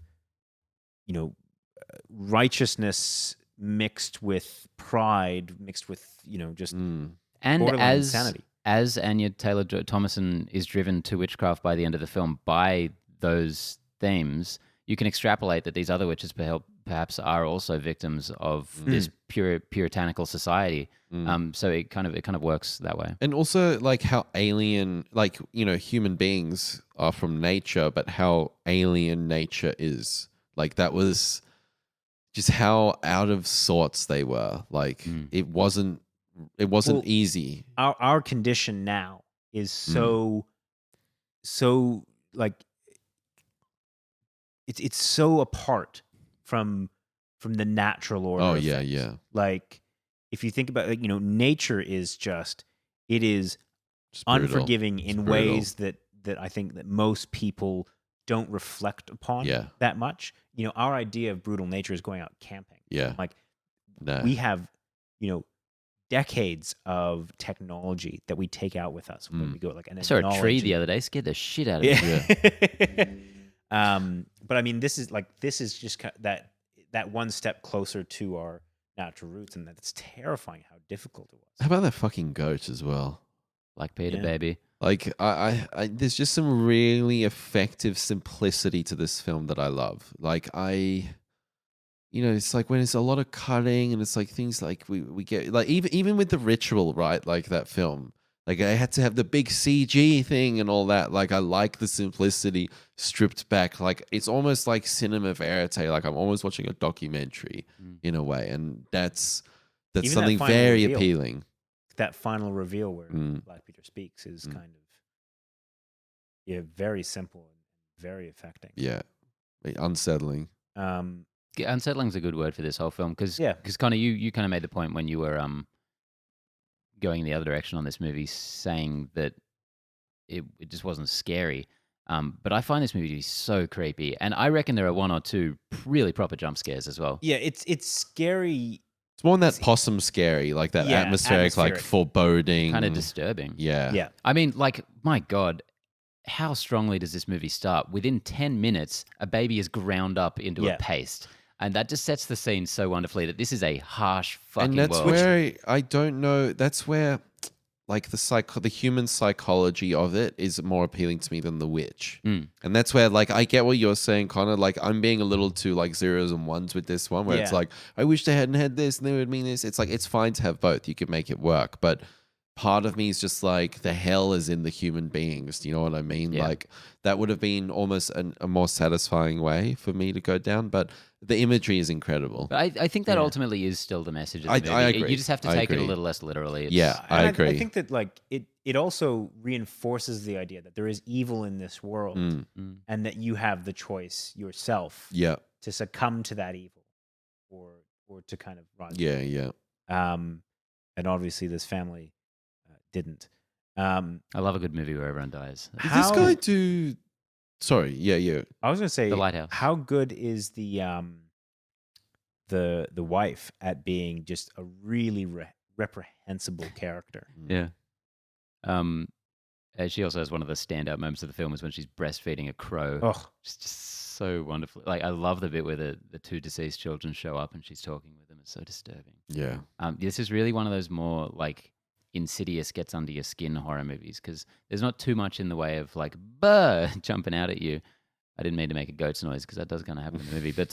righteousness mixed with pride, mixed with just And borderline insanity. as Anya Taylor-Thomason is driven to witchcraft by the end of the film by those themes, you can extrapolate that these other witches perhaps are also victims of this puritanical society. So it kind of works that way. And also like how alien, like, human beings are from nature, but how alien nature is. Like that was just how out of sorts they were. Like it wasn't easy. Our condition now is so like it's so apart from the natural order. Oh of yeah, things. yeah. Like if you think about nature is just Just unforgiving in brutal. ways that I think that most people don't reflect upon that much. Our idea of brutal nature is going out camping. Yeah. Like No. we have, decades of technology that we take out with us when we go. Like, I saw a tree the other day, scared the shit out of me. But I mean, this is just that one step closer to our natural roots, and that's terrifying how difficult it was. How about that fucking goat as well? Like Peter, baby. Like I there's just some really effective simplicity to this film that I love. Like it's like when it's a lot of cutting and it's like things like we get like even with the ritual, right? Like that film, like I had to have the big CG thing and all that. Like I like the simplicity stripped back. Like it's almost like cinema verite. Like I'm almost watching a documentary in a way, and that's Even something that final very reveal. appealing. That final reveal where Black Peter speaks is kind of very simple and very affecting. Yeah, unsettling. Unsettling's a good word for this whole film because Connor, you kind of made the point when you were going in the other direction on this movie, saying that it just wasn't scary. But I find this movie to be so creepy, and I reckon there are one or two really proper jump scares as well. Yeah, it's scary. It's more than that possum scary, like that atmospheric, like foreboding. Kind of disturbing. Yeah. Yeah. I mean, like, my God, how strongly does this movie start? Within 10 minutes, a baby is ground up into a paste. And that just sets the scene so wonderfully that this is a harsh fucking world. And that's world. where, I don't know, that's where like the human psychology of it is more appealing to me than The Witch. And that's where, like, I get what you're saying, Connor. Like, I'm being a little too, like, zeros and ones with this one, where it's like, I wish they hadn't had this and they would mean this. It's like, it's fine to have both. You can make it work. But part of me is just like, the hell is in the human beings. Do you know what I mean? Yeah. Like, that would have been almost a more satisfying way for me to go down. But the imagery is incredible. But I think that ultimately is still the message of the movie. I agree. You just have to take it a little less literally. I agree. I think that, like, it also reinforces the idea that there is evil in this world and that you have the choice yourself to succumb to that evil or to kind of rise. Yeah. And obviously this family didn't. I love a good movie where everyone dies. Did this guy do... Sorry, yeah. I was going to say, The Lighthouse. How good is the wife at being just a really reprehensible character? Yeah. She also has one of the standout moments of the film is when she's breastfeeding a crow. Oh, It's just so wonderful. Like, I love the bit where the two deceased children show up and she's talking with them. It's so disturbing. Yeah. This is really one of those more like insidious, gets under your skin horror movies because there's not too much in the way of like "burr" jumping out at you. I didn't mean to make a goat's noise because that does kind of happen in the movie, but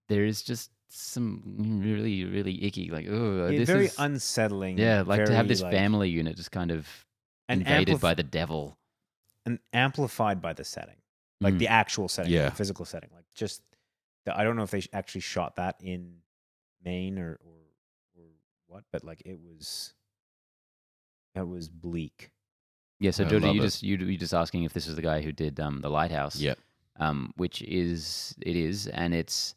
there is just some really, really icky, like, oh, this very is unsettling. Yeah, like to have this like, family unit just kind of invaded by the devil. And amplified by the setting. Like the actual setting, the physical setting. Like just, I don't know if they actually shot that in Maine or what, but like it was bleak. Yeah, so Georgie, you just asking if this is the guy who did The Lighthouse. Yeah. Which it is, and it's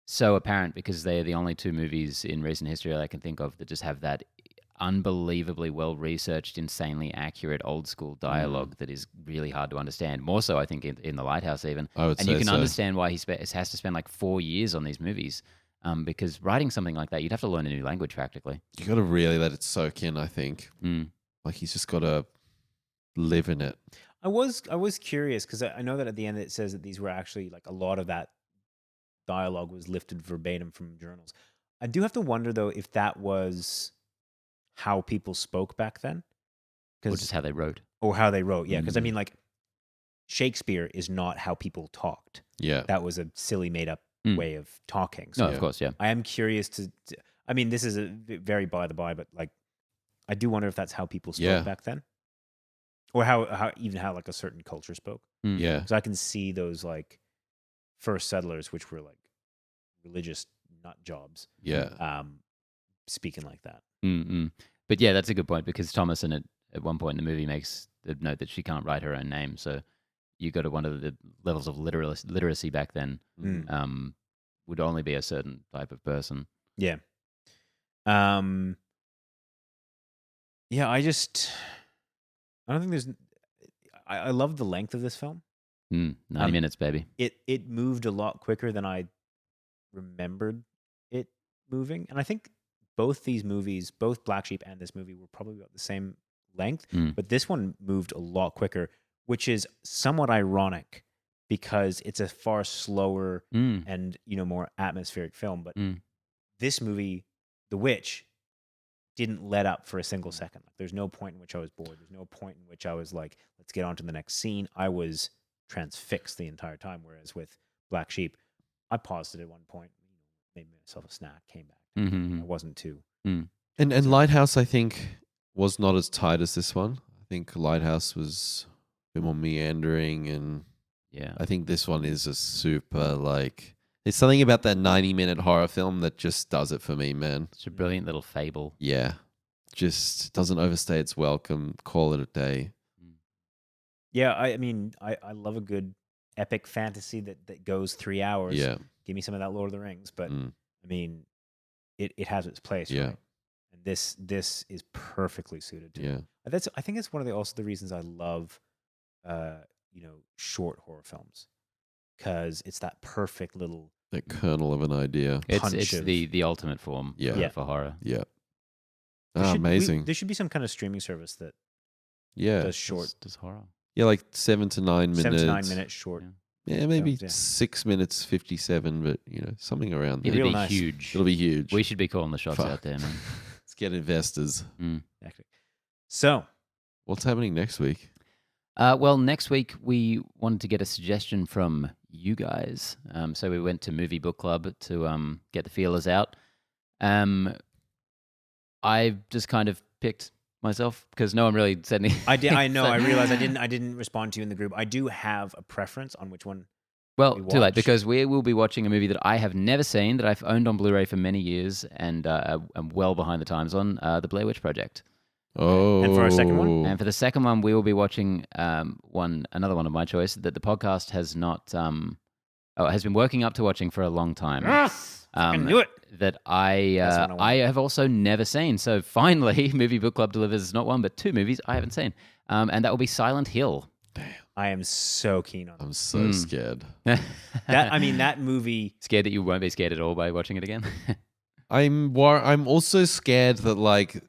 so apparent because they are the only two movies in recent history I can think of that just have that unbelievably well-researched, insanely accurate old-school dialogue that is really hard to understand. More so, I think, in The Lighthouse even. I would and say you can so. understand why he has to spend like 4 years on these movies because writing something like that, you'd have to learn a new language practically. You got to really let it soak in, I think. Like, he's just got to live in it. I was curious because I know that at the end it says that these were actually like a lot of that dialogue was lifted verbatim from journals. I do have to wonder though if that was how people spoke back then, Or just how they wrote. or how they wrote. Yeah, because I Mm. mean, like Shakespeare is not how people talked. Yeah. That was a silly made up Mm. way of talking. No, So of course, yeah. I am curious I mean, this is a very by the by, but like I do wonder if that's how people spoke Yeah. back then, or how like a certain culture spoke. Mm. Yeah. Because I can see those like first settlers, which were like religious nut jobs, Yeah. speaking like that. Mm-mm. But yeah, that's a good point because Thomason at one point in the movie makes the note that she can't write her own name. So you go to one of the levels of literacy back then Mm. would only be a certain type of person. Yeah. Yeah, I don't think there's. I love the length of this film. 90 minutes, baby. It moved a lot quicker than I remembered it moving, and I think both these movies, both Black Sheep and this movie, were probably about the same length. Mm. But this one moved a lot quicker, which is somewhat ironic because it's a far slower Mm. and more atmospheric film. But Mm. this movie, The Witch, didn't let up for a single second. Like, there's no point in which I was bored. There's no point in which I was like, let's get on to the next scene. I was transfixed the entire time. Whereas with Black Sheep, I paused it at one point, made myself a snack, came back. Mm-hmm. I wasn't too. And Lighthouse, I think, was not as tight as this one. I think Lighthouse was a bit more meandering, and Yeah. I think this one is a super like. There's something about that 90-minute horror film that just does it for me, man. It's a brilliant little fable. Yeah, just doesn't overstay its welcome. Call it a day. Yeah, I mean, I love a good epic fantasy that goes 3 hours. Yeah, Give me some of that Lord of the Rings. But Mm. I mean, it has its place, Yeah. right? And this is perfectly suited to it. yeah, I think it's one of the reasons I love short horror films, because it's that perfect little that kernel of an idea. It's punch of- the ultimate form Yeah. for horror. Yeah. There Oh, should- amazing. there should be some kind of streaming service that Yeah. does short, Does horror. Yeah, like 7 to 9 minutes. 7 to 9 minutes short. Yeah. Yeah, maybe films, yeah. 6 minutes 57, but something around there. It'd Real be nice. huge. It'll be huge. We should be calling the shots Fuck. out there, man. Let's get investors. Exactly. So What's happening next week? Well, next week we wanted to get a suggestion from you guys. So we went to Movie Book Club to get the feelers out. I just kind of picked myself because no one really said anything. I know. So- I realized I didn't respond to you in the group. I do have a preference on which one. Well, we too late watched. because we will be watching a movie that I have never seen, that I've owned on Blu-ray for many years, and am well behind the times on The Blair Witch Project. Oh. And for our second one? And for the second one, we will be watching another one of my choice that the podcast has not has been working up to watching for a long time. I knew it. That That's what I want. I have also never seen. So finally, Movie Book Club delivers not one but two movies I haven't seen, and that will be Silent Hill. I am so keen on I'm so scared. that. I mean, that movie. Scared that you won't be scared at all by watching it again. I'm also scared that like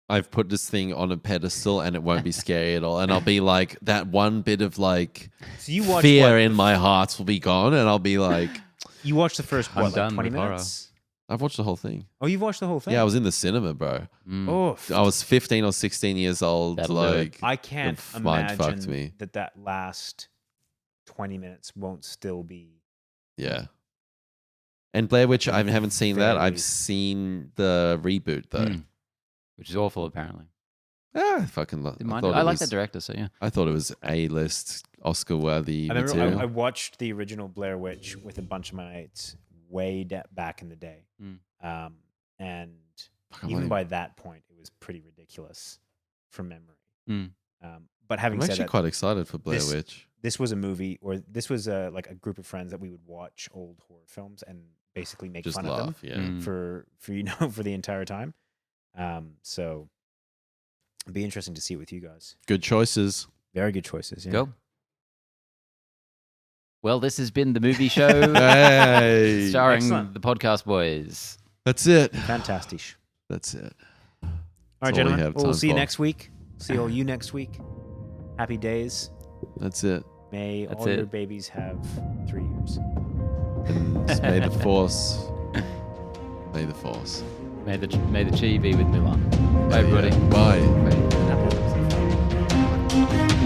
I've put this thing on a pedestal and it won't be scary at all, and I'll be like that one bit of like So you watched fear what? in my heart will be gone, and I'll be like, You watched the first I'm what, like done 20 with horror. minutes? I've watched the whole thing. Oh, you've watched the whole thing? Yeah, I was in the cinema, bro. Oh, I was 15 or 16 years old. That'll do it. Like I can't mind fucked imagine me. that last 20 minutes won't still be. Yeah. And Blair Witch, I haven't seen that. Very- I've seen the reboot though. Which is awful, apparently. I fucking love. Didn't mind it. I like that director, so yeah. I thought it was A-list, Oscar-worthy I remember material. I watched the original Blair Witch with a bunch of my mates way back in the day. And Fuck, even by that point, it was pretty ridiculous from memory. Mm. But having I'm said actually that, quite excited for Blair this- Witch. this was a movie, or this was like a group of friends that we would watch old horror films and basically make Just fun of them laugh, yeah. Mm. for for the entire time. So it'd be interesting to see it with you guys. Good choices. Very good choices. Yeah. Go. Well, this has been the movie show Hey, starring Excellent. the podcast boys. that's it. Fantastic. That's it. All right, all we gentlemen. have We'll time see you for. next week. See all you next week. Happy days. That's it. May That's all your it. babies have 3 years. And may the force. May the force. May the chi be with Milan. Bye, everybody. Bye. Bye.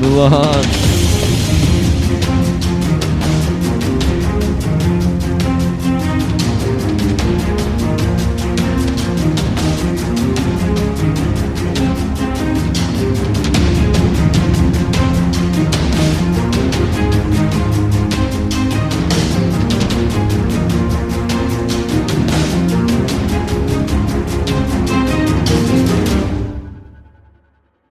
Milan.